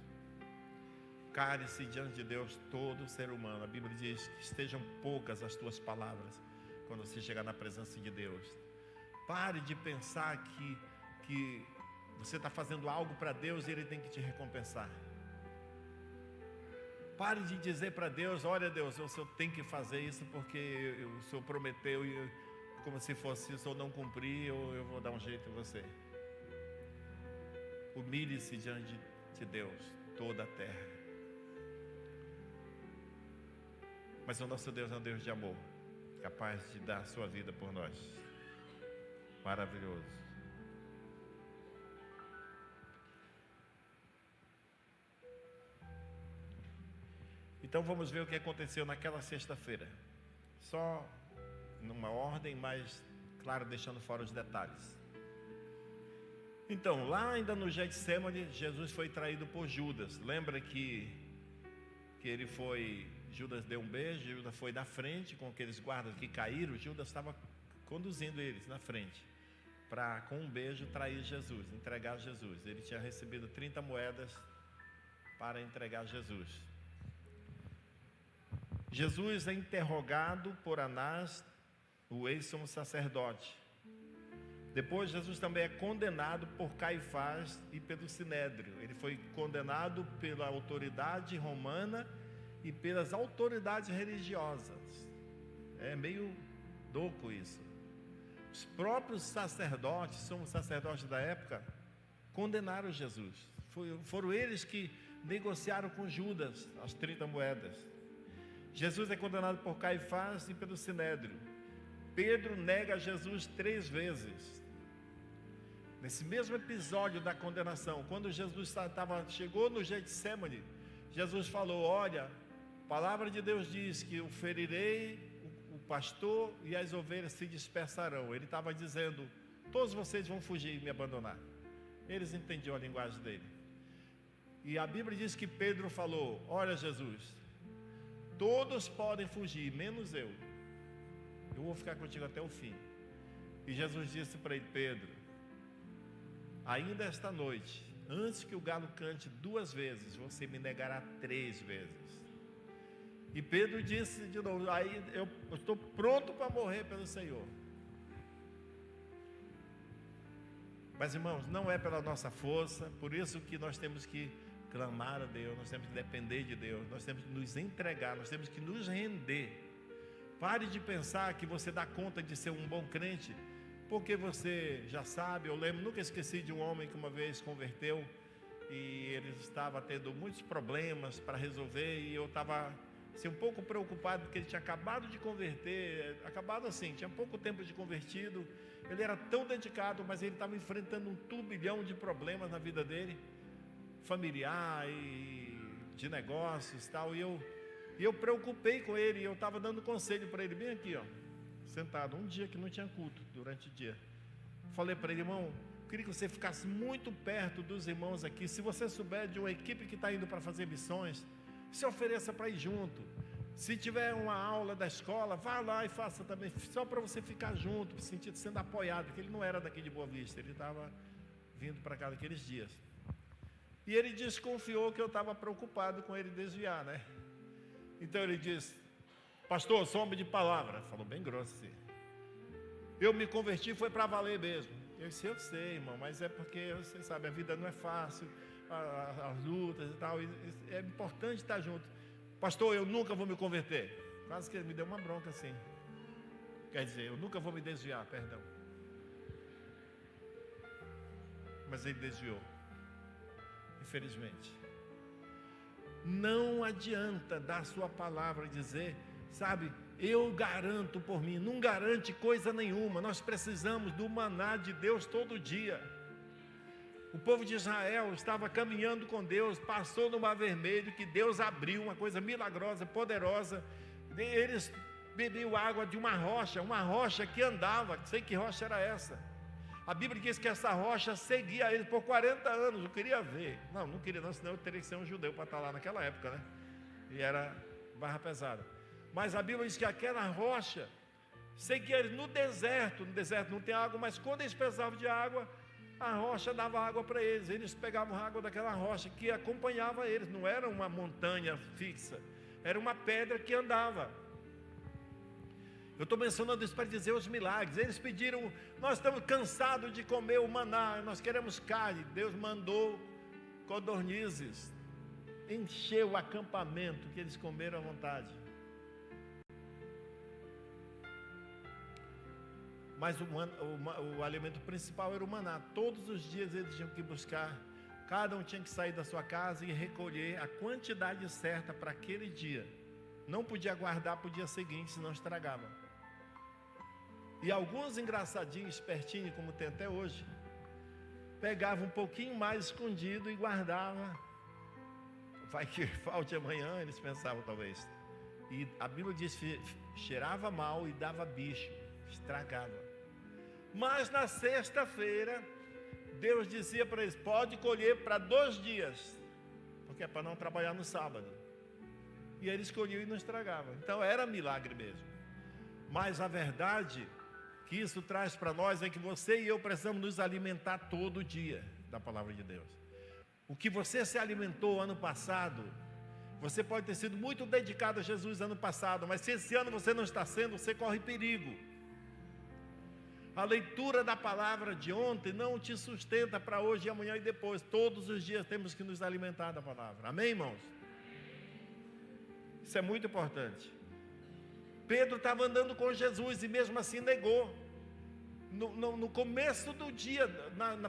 Cale-se diante de Deus todo ser humano. A Bíblia diz que estejam poucas as tuas palavras quando você chegar na presença de Deus. Pare de pensar que você está fazendo algo para Deus e Ele tem que te recompensar. Pare de dizer para Deus, olha Deus, o Senhor tem que fazer isso porque o Senhor prometeu e como se fosse, se eu não cumprir, eu vou dar um jeito em você. Humilhe-se diante de Deus, toda a terra. Mas o nosso Deus é um Deus de amor, capaz de dar a sua vida por nós. Maravilhoso. Então vamos ver o que aconteceu naquela sexta-feira. Só numa ordem, mas claro, deixando fora os detalhes. Então, lá ainda no Getsemane, Jesus foi traído por Judas. Lembra que Judas deu um beijo, Judas foi na frente com aqueles guardas que caíram, Judas estava conduzindo eles na frente, para com um beijo trair Jesus, entregar Jesus. Ele tinha recebido 30 moedas para entregar Jesus. Jesus é interrogado por Anás, o ex-sumo sacerdote. Depois Jesus também é condenado por Caifás e pelo Sinédrio. Ele foi condenado pela autoridade romana e pelas autoridades religiosas. É meio louco isso. Os próprios sacerdotes, somos sacerdotes da época, condenaram Jesus. Foram eles que negociaram com Judas as 30 moedas. Jesus é condenado por Caifás e pelo Sinédrio. Pedro nega Jesus 3 vezes. Nesse mesmo episódio da condenação, quando Jesus chegou no Getsemane, Jesus falou, olha, a palavra de Deus diz que eu ferirei o pastor e as ovelhas se dispersarão. Ele estava dizendo, todos vocês vão fugir e me abandonar. Eles entendiam a linguagem dele. E a Bíblia diz que Pedro falou, olha Jesus, todos podem fugir, menos eu. Eu vou ficar contigo até o fim. E Jesus disse para ele, Pedro, ainda esta noite, antes que o galo cante 2 vezes, você me negará 3 vezes. E Pedro disse de novo, aí eu estou pronto para morrer pelo Senhor. Mas irmãos, não é pela nossa força, por isso que nós temos que clamar a Deus, nós temos que depender de Deus, nós temos que nos entregar, nós temos que nos render. Pare de pensar que você dá conta de ser um bom crente, porque você já sabe. Eu lembro, nunca esqueci de um homem que uma vez converteu, e ele estava tendo muitos problemas para resolver, e eu estava assim, um pouco preocupado, porque ele tinha acabado de converter, tinha pouco tempo de convertido, ele era tão dedicado, mas ele estava enfrentando um turbilhão de problemas na vida dele, familiar e de negócios e tal, e eu preocupei com ele, e eu estava dando conselho para ele, bem aqui, sentado, um dia que não tinha culto, durante o dia. Falei para ele, irmão, eu queria que você ficasse muito perto dos irmãos aqui. Se você souber de uma equipe que está indo para fazer missões, se ofereça para ir junto. Se tiver uma aula da escola, vá lá e faça também, só para você ficar junto, se sentir sendo apoiado, porque ele não era daqui de Boa Vista, ele estava vindo para cá naqueles dias. E ele desconfiou que eu estava preocupado com ele desviar, né? Então ele disse, pastor, sou homem de palavra. Falou bem grosso assim. Eu me converti, foi para valer mesmo. Eu disse, eu sei, irmão, mas é porque, você sabe, a vida não é fácil, as lutas e tal, e é importante estar junto. Pastor, eu nunca vou me converter. Quase que ele me deu uma bronca assim. Quer dizer, eu nunca vou me desviar, perdão. Mas ele desviou, infelizmente. Não adianta dar sua palavra e dizer, sabe, eu garanto por mim. Não garante coisa nenhuma. Nós precisamos do maná de Deus todo dia. O povo de Israel estava caminhando com Deus, passou no Mar Vermelho, que Deus abriu, uma coisa milagrosa, poderosa. Eles bebiam água de uma rocha que andava, não sei que rocha era essa. A Bíblia diz que essa rocha seguia eles por 40 anos, eu queria ver. Não queria não, senão eu teria que ser um judeu para estar lá naquela época, né? E era barra pesada. Mas a Bíblia diz que aquela rocha seguia eles no deserto não tem água, mas quando eles precisavam de água, a rocha dava água para eles pegavam água daquela rocha que acompanhava eles, não era uma montanha fixa, era uma pedra que andava. Eu estou mencionando isso para dizer os milagres. Eles pediram, nós estamos cansados de comer o maná, nós queremos carne. Deus mandou codornizes, encheu o acampamento, que eles comeram à vontade. Mas o alimento principal era o maná. Todos os dias eles tinham que buscar, cada um tinha que sair da sua casa e recolher a quantidade certa para aquele dia. Não podia guardar para o dia seguinte, senão estragava. E alguns engraçadinhos, espertinhos, como tem até hoje, pegavam um pouquinho mais escondido e guardavam. Vai que falte amanhã, eles pensavam talvez. E a Bíblia diz que cheirava mal e dava bicho, estragava. Mas na sexta-feira, Deus dizia para eles, pode colher para 2 dias, porque é para não trabalhar no sábado. E eles colhiam e não estragavam. Então era milagre mesmo. Mas a verdade que isso traz para nós é que você e eu precisamos nos alimentar todo dia da palavra de Deus. O que você se alimentou ano passado, você pode ter sido muito dedicado a Jesus ano passado, mas se esse ano você não está sendo, você corre perigo. A leitura da palavra de ontem não te sustenta para hoje, amanhã e depois. Todos os dias temos que nos alimentar da palavra. Amém, irmãos? Isso é muito importante. Pedro estava andando com Jesus e mesmo assim negou. No começo do dia,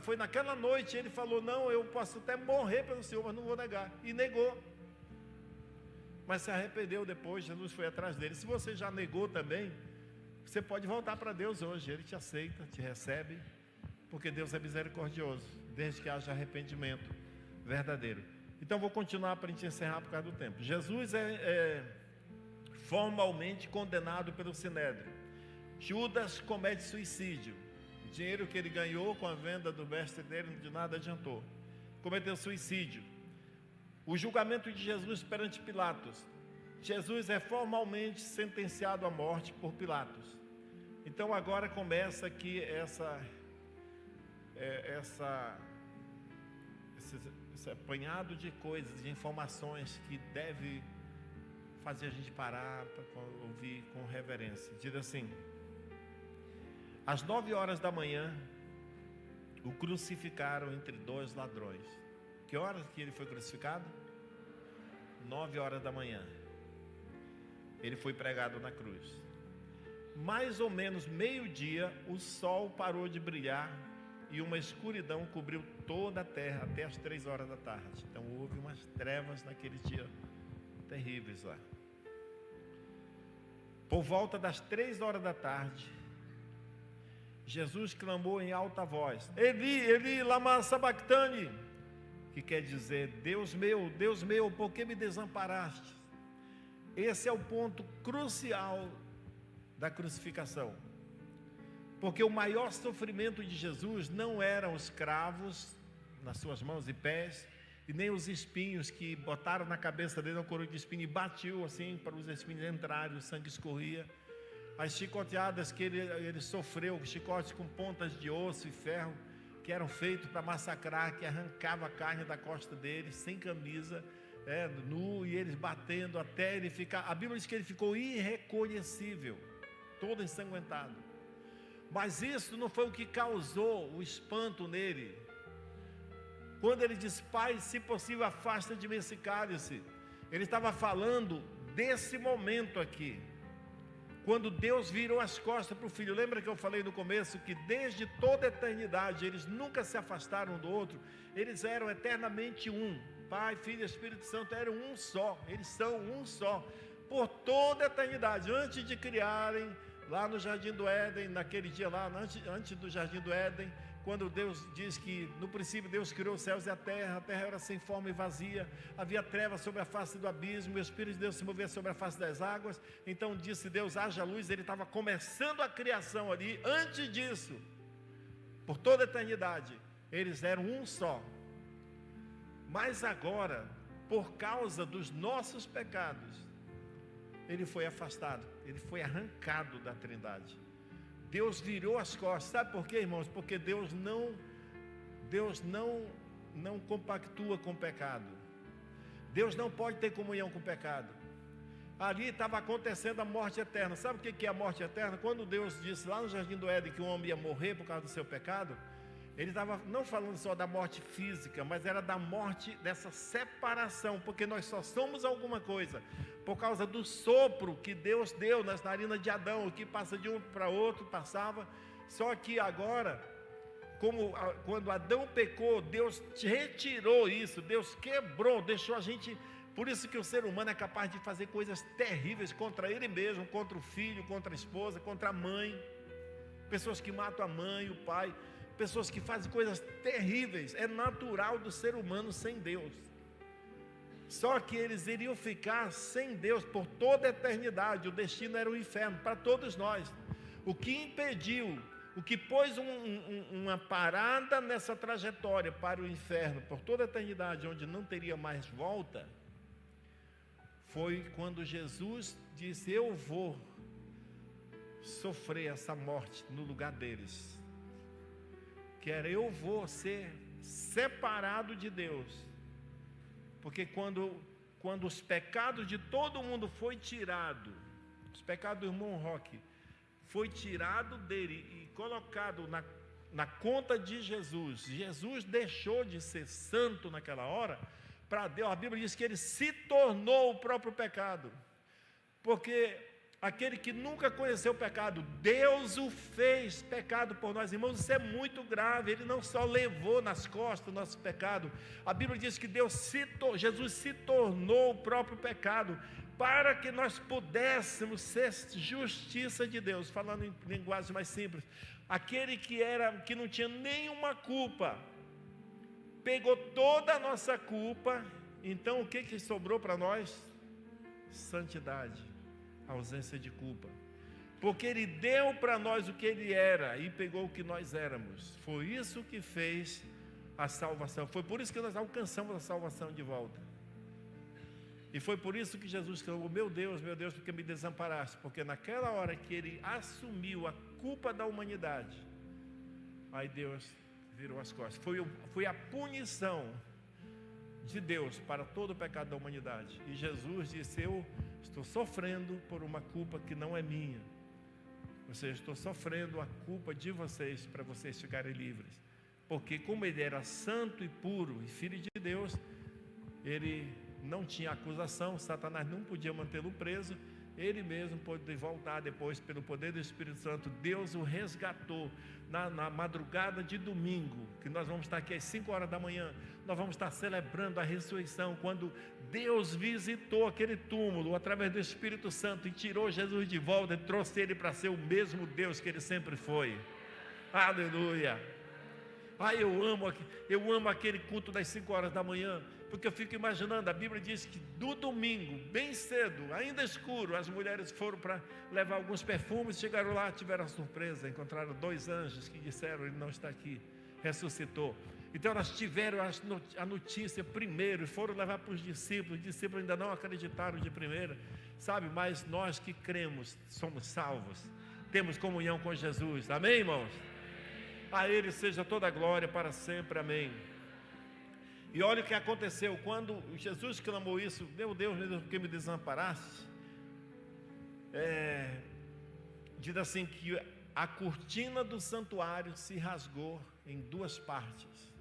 foi naquela noite, ele falou, não, eu posso até morrer pelo Senhor, mas não vou negar. E negou. Mas se arrependeu depois, Jesus foi atrás dele. Se você já negou também, você pode voltar para Deus hoje, Ele te aceita, te recebe, porque Deus é misericordioso, desde que haja arrependimento verdadeiro. Então vou continuar para a gente encerrar por causa do tempo. Jesus é formalmente condenado pelo Sinédrio. Judas comete suicídio. O dinheiro que ele ganhou com a venda do mestre dele de nada adiantou. Cometeu suicídio. O julgamento de Jesus perante Pilatos. Jesus é formalmente sentenciado à morte por Pilatos. Então agora começa aqui esse apanhado de coisas, de informações que deve fazer a gente parar para ouvir com reverência. Diz assim: às 9 horas da manhã, o crucificaram entre 2 ladrões. Que horas que ele foi crucificado? 9 horas da manhã. Ele foi pregado na cruz. Mais ou menos meio-dia, o sol parou de brilhar e uma escuridão cobriu toda a terra até as 3 horas da tarde. Então houve umas trevas naquele dia terríveis lá. Por volta das 3 horas da tarde, Jesus clamou em alta voz: Eli, Eli, lama sabachthani, que quer dizer: Deus meu, por que me desamparaste? Esse é o ponto crucial da crucificação, porque o maior sofrimento de Jesus não eram os cravos nas suas mãos e pés, e nem os espinhos que botaram na cabeça dele uma coroa de espinho e batiu assim para os espinhos entrarem, o sangue escorria. As chicoteadas que ele sofreu, chicotes com pontas de osso e ferro, que eram feitos para massacrar, que arrancava a carne da costa dele, sem camisa, nu, e eles batendo até ele ficar. A Bíblia diz que ele ficou irreconhecível, todo ensanguentado. Mas isso não foi o que causou o espanto nele. Quando ele diz: Pai, se possível, afasta de mim esse cálice, ele estava falando desse momento aqui, quando Deus virou as costas para o Filho. Lembra que eu falei no começo que desde toda a eternidade eles nunca se afastaram um do outro, eles eram eternamente um. Pai, Filho e Espírito Santo eram um só, eles são um só, por toda a eternidade, antes de criarem, lá no Jardim do Éden, naquele dia lá, antes do Jardim do Éden, quando Deus diz que no princípio Deus criou os céus e a terra era sem forma e vazia, havia trevas sobre a face do abismo, o Espírito de Deus se movia sobre a face das águas, então disse Deus, haja luz, ele estava começando a criação ali, antes disso, por toda a eternidade, eles eram um só, mas agora, por causa dos nossos pecados, ele foi afastado, ele foi arrancado da Trindade. Deus virou as costas, sabe por quê, irmãos? Porque Deus não compactua com o pecado. Deus não pode ter comunhão com o pecado. Ali estava acontecendo a morte eterna. Sabe o que é a morte eterna? Quando Deus disse lá no Jardim do Éden que o homem ia morrer por causa do seu pecado, ele estava não falando só da morte física, mas era da morte dessa separação, porque nós só somos alguma coisa por causa do sopro que Deus deu nas narinas de Adão, o que passa de um para outro, passava. Só que agora, quando Adão pecou, Deus retirou isso, Deus quebrou, deixou a gente. Por isso que o ser humano é capaz de fazer coisas terríveis contra ele mesmo, contra o filho, contra a esposa, contra a mãe. Pessoas que matam a mãe, o pai, pessoas que fazem coisas terríveis. É natural do ser humano sem Deus. Só que eles iriam ficar sem Deus por toda a eternidade. O destino era o inferno para todos nós. O que impediu, o que pôs uma parada nessa trajetória para o inferno por toda a eternidade, onde não teria mais volta, foi quando Jesus disse: eu vou sofrer essa morte no lugar deles. Que era, eu vou ser separado de Deus. Porque quando os pecados de todo mundo foi tirado, os pecados do irmão Roque, foi tirado dele e colocado na conta de Jesus, Jesus deixou de ser santo naquela hora, para Deus. A Bíblia diz que ele se tornou o próprio pecado, porque aquele que nunca conheceu o pecado, Deus o fez pecado por nós. Irmãos, isso é muito grave. Ele não só levou nas costas o nosso pecado, a Bíblia diz que Jesus se tornou o próprio pecado, para que nós pudéssemos ser justiça de Deus. Falando em linguagem mais simples, aquele que não tinha nenhuma culpa, pegou toda a nossa culpa. Então o que sobrou para nós? Santidade, ausência de culpa, porque ele deu para nós o que ele era e pegou o que nós éramos. Foi isso que fez a salvação. Foi por isso que nós alcançamos a salvação de volta. E foi por isso que Jesus clamou: meu Deus, porque me desamparaste? Porque naquela hora que ele assumiu a culpa da humanidade, aí Deus virou as costas. Foi a punição de Deus para todo o pecado da humanidade. E Jesus disse: eu estou sofrendo por uma culpa que não é minha. Ou seja, estou sofrendo a culpa de vocês, para vocês ficarem livres. Porque como ele era santo e puro e filho de Deus, ele não tinha acusação, Satanás não podia mantê-lo preso. Ele mesmo pôde voltar depois, pelo poder do Espírito Santo. Deus o resgatou na madrugada de domingo, que nós vamos estar aqui às 5 horas da manhã. Nós vamos estar celebrando a ressurreição, quando Deus visitou aquele túmulo através do Espírito Santo e tirou Jesus de volta e trouxe ele para ser o mesmo Deus que ele sempre foi. Aleluia! Eu amo aquele culto das 5 horas da manhã, porque eu fico imaginando, a Bíblia diz que do domingo, bem cedo, ainda escuro, as mulheres foram para levar alguns perfumes, chegaram lá, tiveram a surpresa, encontraram 2 anjos que disseram: ele não está aqui, ressuscitou. Então elas tiveram a notícia primeiro e foram levar para os discípulos ainda não acreditaram de primeira, sabe? Mas nós que cremos, somos salvos, temos comunhão com Jesus, amém, irmãos? A Ele seja toda a glória para sempre, amém. E olha o que aconteceu, quando Jesus clamou isso: meu Deus, por que me desamparaste? Diz assim que a cortina do santuário se rasgou em 2 partes.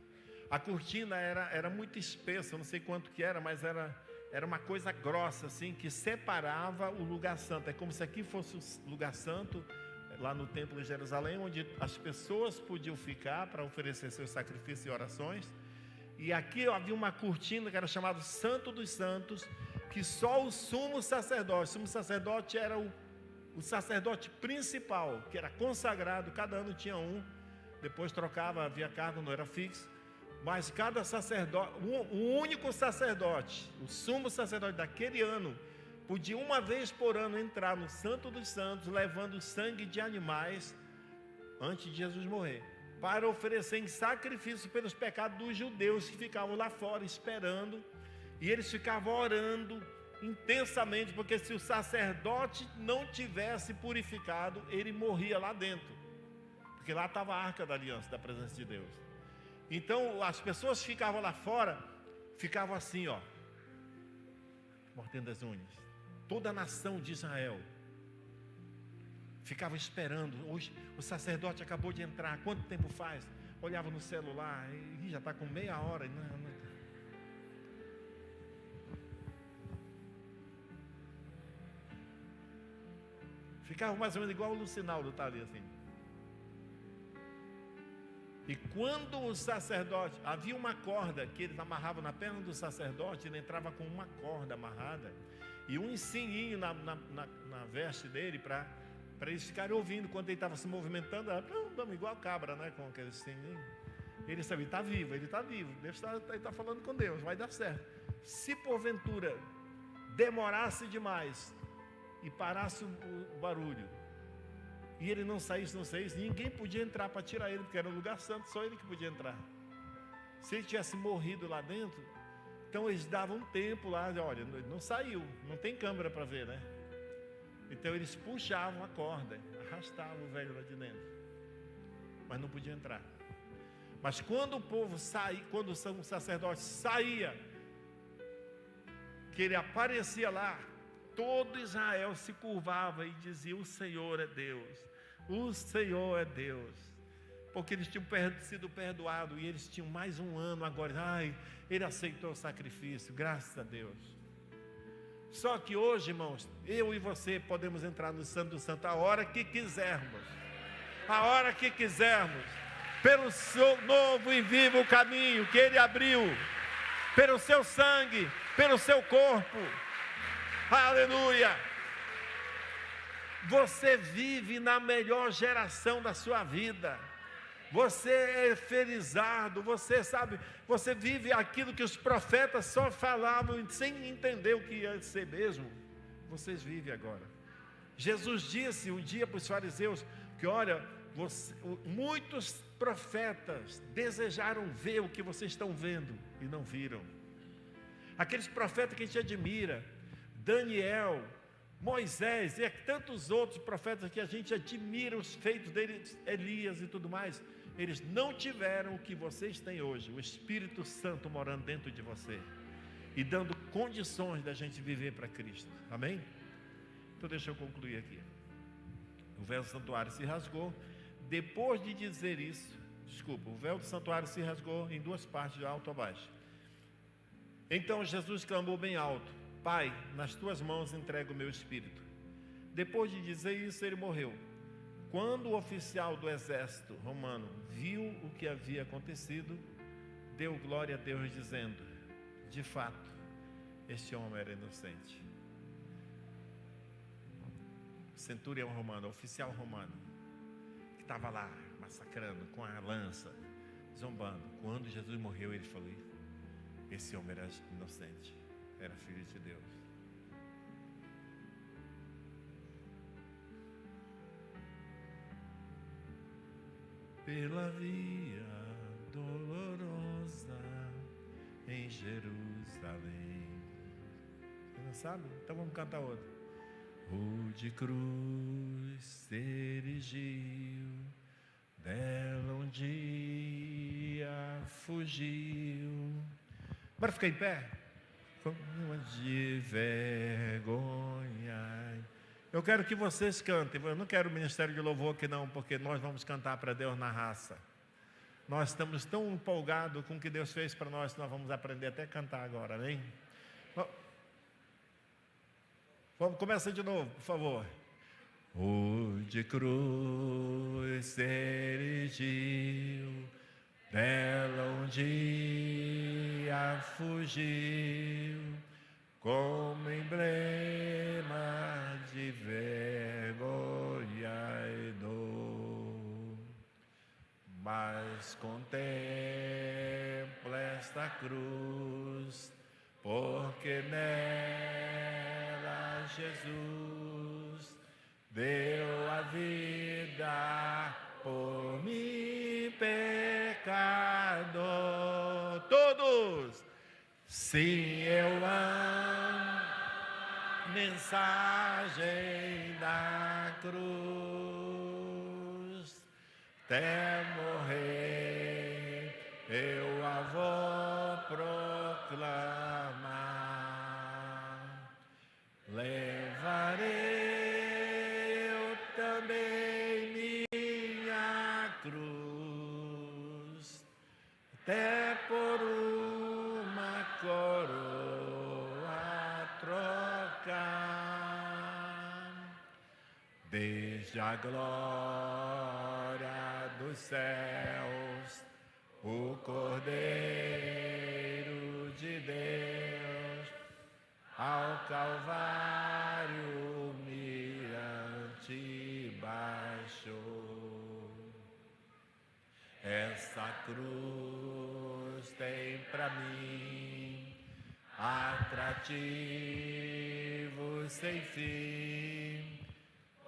A cortina era muito espessa, não sei quanto que era, mas era uma coisa grossa assim, que separava o lugar santo. É como se aqui fosse o lugar santo, lá no templo de Jerusalém, onde as pessoas podiam ficar para oferecer seus sacrifícios e orações. E aqui havia uma cortina que era chamada Santo dos Santos, que só o sumo sacerdote era o sacerdote principal, que era consagrado, cada ano tinha um, depois trocava, havia cargo, não era fixo, mas cada sacerdote, o único sacerdote, o sumo sacerdote daquele ano, podia uma vez por ano entrar no Santo dos Santos, levando sangue de animais, antes de Jesus morrer, para oferecer em sacrifício pelos pecados dos judeus que ficavam lá fora esperando, e eles ficavam orando intensamente, porque se o sacerdote não tivesse purificado, ele morria lá dentro, porque lá estava a arca da aliança, da presença de Deus. Então as pessoas que ficavam lá fora, ficavam assim, ó, mordendo as unhas. Toda a nação de Israel ficava esperando. Hoje o sacerdote acabou de entrar, quanto tempo faz? Olhava no celular, e já está com meia hora. Ficava mais ou menos igual o Lucinaldo está ali assim. E quando o sacerdote, havia uma corda que eles amarravam na perna do sacerdote, ele entrava com uma corda amarrada e um sininho na veste dele para eles ficarem ouvindo quando ele estava se movimentando, igual cabra, né, com aquele sininho. Ele sabia, ele está vivo, Deus está falando com Deus, vai dar certo. Se porventura demorasse demais e parasse o barulho, e ele não saísse, ninguém podia entrar para tirar ele, porque era um lugar santo, só ele que podia entrar. Se ele tivesse morrido lá dentro, então eles davam um tempo lá, olha, não saiu, não tem câmera para ver, né? Então eles puxavam a corda, arrastavam o velho lá de dentro, mas não podia entrar. Mas quando o povo saía, quando o sacerdote saía, que ele aparecia lá, todo Israel se curvava e dizia: o Senhor é Deus, o Senhor é Deus, porque eles tinham sido perdoados e eles tinham mais um ano agora. Ele aceitou o sacrifício, graças a Deus. Só que hoje, irmãos, eu e você podemos entrar no Santo do Santo a hora que quisermos, pelo seu novo e vivo caminho que Ele abriu, pelo seu sangue, pelo seu corpo. Aleluia! Você vive na melhor geração da sua vida. Você é felizardo, você sabe, você vive aquilo que os profetas só falavam sem entender o que ia ser mesmo. Vocês vivem agora. Jesus disse um dia para os fariseus que, olha, muitos profetas desejaram ver o que vocês estão vendo e não viram. Aqueles profetas que a gente admira, Daniel, Moisés e tantos outros profetas que a gente admira os feitos deles, Elias e tudo mais, eles não tiveram o que vocês têm hoje, o Espírito Santo morando dentro de você e dando condições da gente viver para Cristo. Amém? Então deixa eu concluir aqui. O véu do santuário se rasgou. Depois de dizer isso, o véu do santuário se rasgou em duas partes, de alto a baixo. Então Jesus clamou bem alto: Pai, nas tuas mãos entrego o meu espírito. Depois de dizer isso, ele morreu. Quando o oficial do exército romano viu o que havia acontecido, deu glória a Deus, dizendo: de fato, este homem era inocente. Centurião romano, oficial romano, que estava lá massacrando com a lança, zombando. Quando Jesus morreu, ele falou: esse homem era inocente, era filho de Deus. Pela via dolorosa em Jerusalém. Você não sabe? Então vamos cantar outro. Rude cruz se erigiu, dela um dia fugiu. Bora ficar em pé? De vergonha. Eu quero que vocês cantem. Eu não quero o ministério de louvor aqui não, porque nós vamos cantar para Deus na raça. Nós estamos tão empolgados com o que Deus fez para nós, que nós vamos aprender até a cantar agora, amém? Vamos, começa de novo, por favor. O de cruz se erigiu, dela um dia fugiu como emblema de vergonha e dor. Mas contempla esta cruz, porque nela Jesus deu a vida por mim, pecador. Todos! Sim, eu amo mensagem da cruz, até morrer eu a vou proclamar. Levarei eu também minha cruz, até por uma coroa trocar. Desde a glória dos céus, o Cordeiro de Deus ao Calvário humilhante baixou. Essa cruz tem pra mim atrativo sem fim,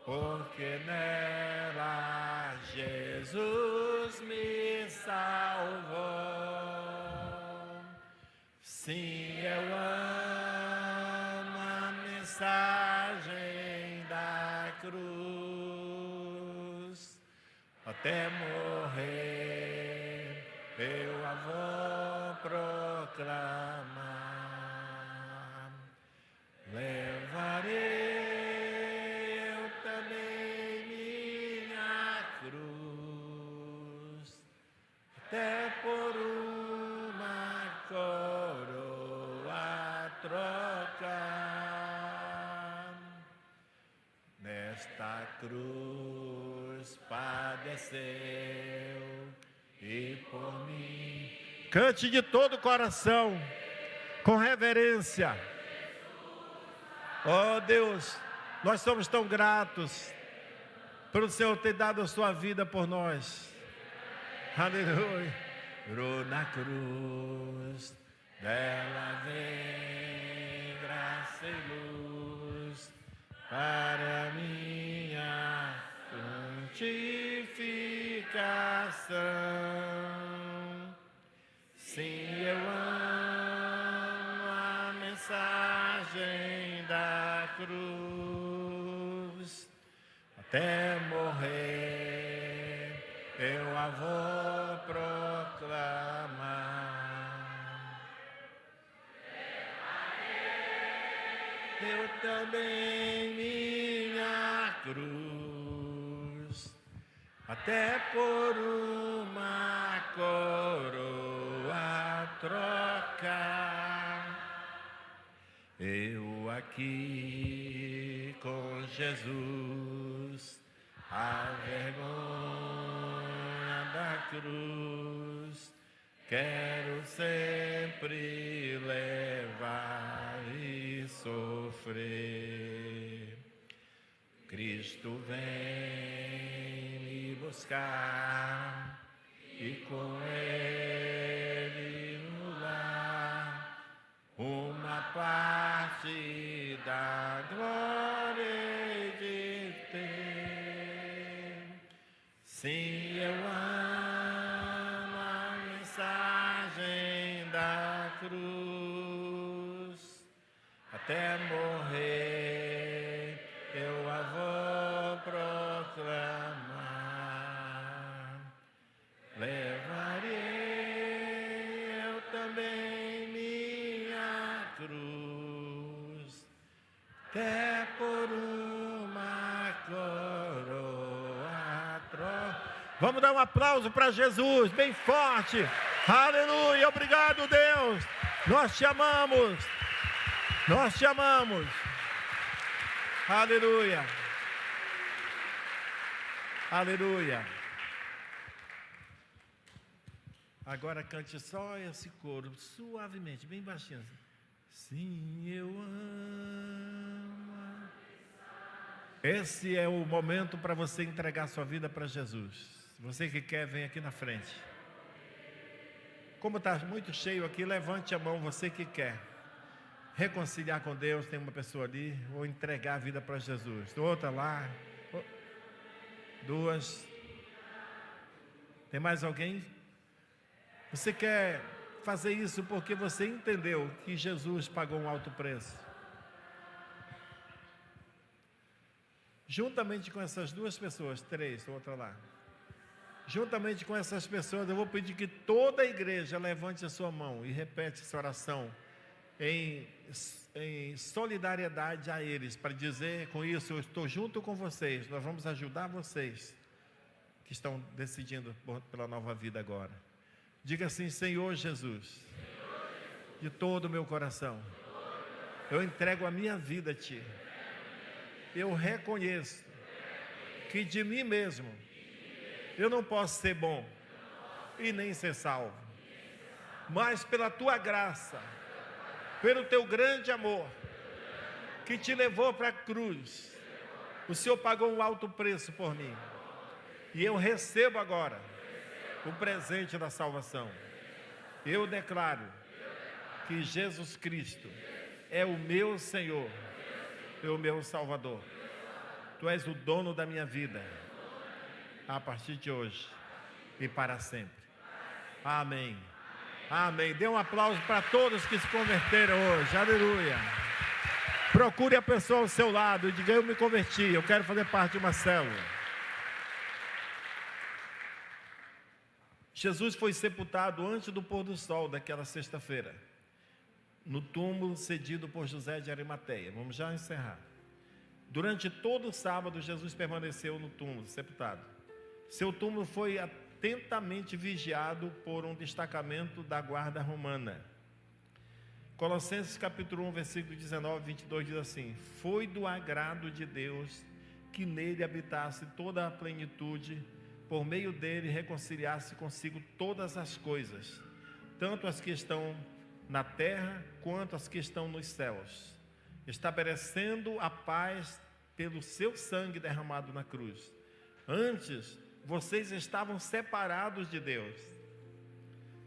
porque nela Jesus me salvou. Sim, eu amo a mensagem da cruz, até morrer eu a vou proclamar. Levarei eu também minha cruz, até por uma coroa trocar. Nesta cruz padeceu e por mim. Cante de todo o coração, com reverência. Oh Deus, nós somos tão gratos pelo Senhor ter dado a sua vida por nós. Aleluia. Na cruz dela vem graça e luz para minha santificação. Sim, eu amo a mensagem da cruz, até morrer eu a vou proclamar. Eu também minha cruz, até por uma coroa trocar. Eu aqui com Jesus, a vergonha da cruz, quero sempre levar e sofrer. Cristo vem me buscar e com Ele no lar uma parte da glória de ter. Sim, eu amo a mensagem da cruz, até morrer eu a vou proclamar. Levarei eu também minha cruz, até por uma coroa trocar. Vamos dar um aplauso para Jesus, bem forte. Aleluia, obrigado Deus. Nós te amamos. Nós te amamos. Aleluia. Aleluia. Agora cante só esse coro, suavemente, bem baixinho. Sim, eu amo. Esse é o momento para você entregar sua vida para Jesus. Você que quer, vem aqui na frente. Como está muito cheio aqui, levante a mão, você que quer reconciliar com Deus. Tem uma pessoa ali, ou entregar a vida para Jesus. Outra lá, duas. Tem mais alguém? Você quer fazer isso porque você entendeu que Jesus pagou um alto preço. Juntamente com essas duas pessoas, três, outra lá. Juntamente com essas pessoas, eu vou pedir que toda a igreja levante a sua mão e repete essa oração em solidariedade a eles, para dizer com isso: eu estou junto com vocês, nós vamos ajudar vocês que estão decidindo pela nova vida agora. Diga assim: Senhor Jesus, de todo o meu coração, eu entrego a minha vida a Ti. Eu reconheço que de mim mesmo eu não posso ser bom e nem ser salvo, mas pela Tua graça, pelo Teu grande amor, que Te levou para a cruz, o Senhor pagou um alto preço por mim, e eu recebo agora o presente da salvação. Eu declaro que Jesus Cristo é o meu Senhor, é o meu Salvador. Tu és o dono da minha vida, a partir de hoje e para sempre. Amém. Amém. Dê um aplauso para todos que se converteram hoje. Aleluia. Procure a pessoa ao seu lado e diga: eu me converti, eu quero fazer parte de uma célula. Jesus foi sepultado antes do pôr do sol daquela sexta-feira, no túmulo cedido por José de Arimateia. Vamos já encerrar. Durante todo o sábado, Jesus permaneceu no túmulo, sepultado. Seu túmulo foi atentamente vigiado por um destacamento da guarda romana. Colossenses capítulo 1, versículo 19 e 22 diz assim: foi do agrado de Deus que nele habitasse toda a plenitude, por meio dele reconciliasse consigo todas as coisas, tanto as que estão na terra quanto as que estão nos céus, estabelecendo a paz pelo seu sangue derramado na cruz. Antes vocês estavam separados de Deus.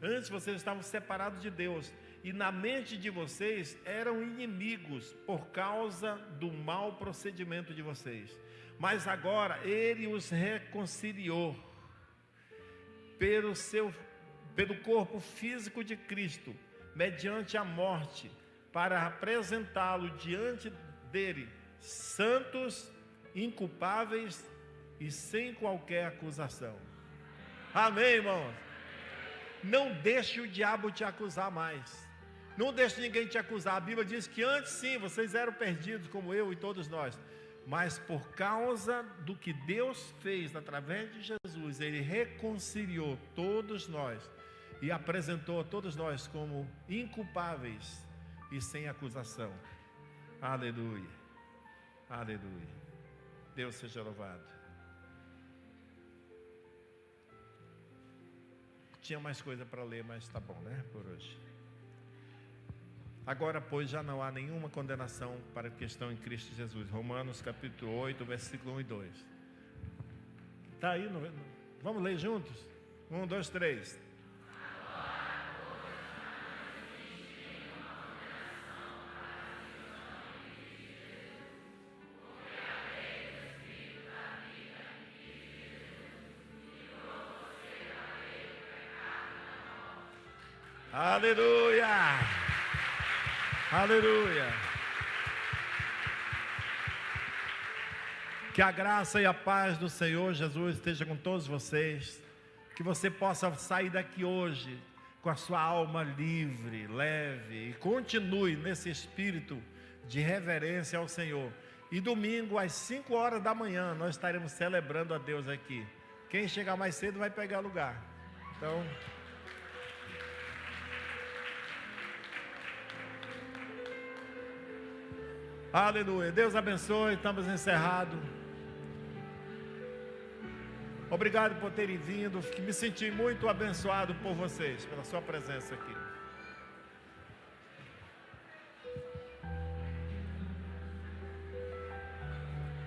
Antes vocês estavam separados de Deus, e na mente de vocês eram inimigos por causa do mau procedimento de vocês. Mas agora Ele os reconciliou pelo corpo físico de Cristo, mediante a morte, para apresentá-lo diante dele, santos, inculpáveis e sem qualquer acusação. Amém, irmãos? Não deixe o diabo te acusar mais. Não deixe ninguém te acusar. A Bíblia diz que antes sim, vocês eram perdidos como eu e todos nós. Mas por causa do que Deus fez através de Jesus, Ele reconciliou todos nós e apresentou a todos nós como inculpáveis e sem acusação. Aleluia, aleluia. Deus seja louvado. Tinha mais coisa para ler, mas está bom, né, por hoje. Agora, pois, já não há nenhuma condenação para que estão em Cristo Jesus. Romanos capítulo 8, versículo 1 e 2. Está aí? Vamos ler juntos? 1, 2, 3. Aleluia! Aleluia! Que a graça e a paz do Senhor Jesus esteja com todos vocês. Que você possa sair daqui hoje com a sua alma livre, leve, e continue nesse espírito de reverência ao Senhor. E domingo às 5 horas da manhã nós estaremos celebrando a Deus aqui. Quem chegar mais cedo vai pegar lugar. Então, aleluia. Deus abençoe. Estamos encerrados. Obrigado por terem vindo, que me senti muito abençoado por vocês, pela sua presença aqui.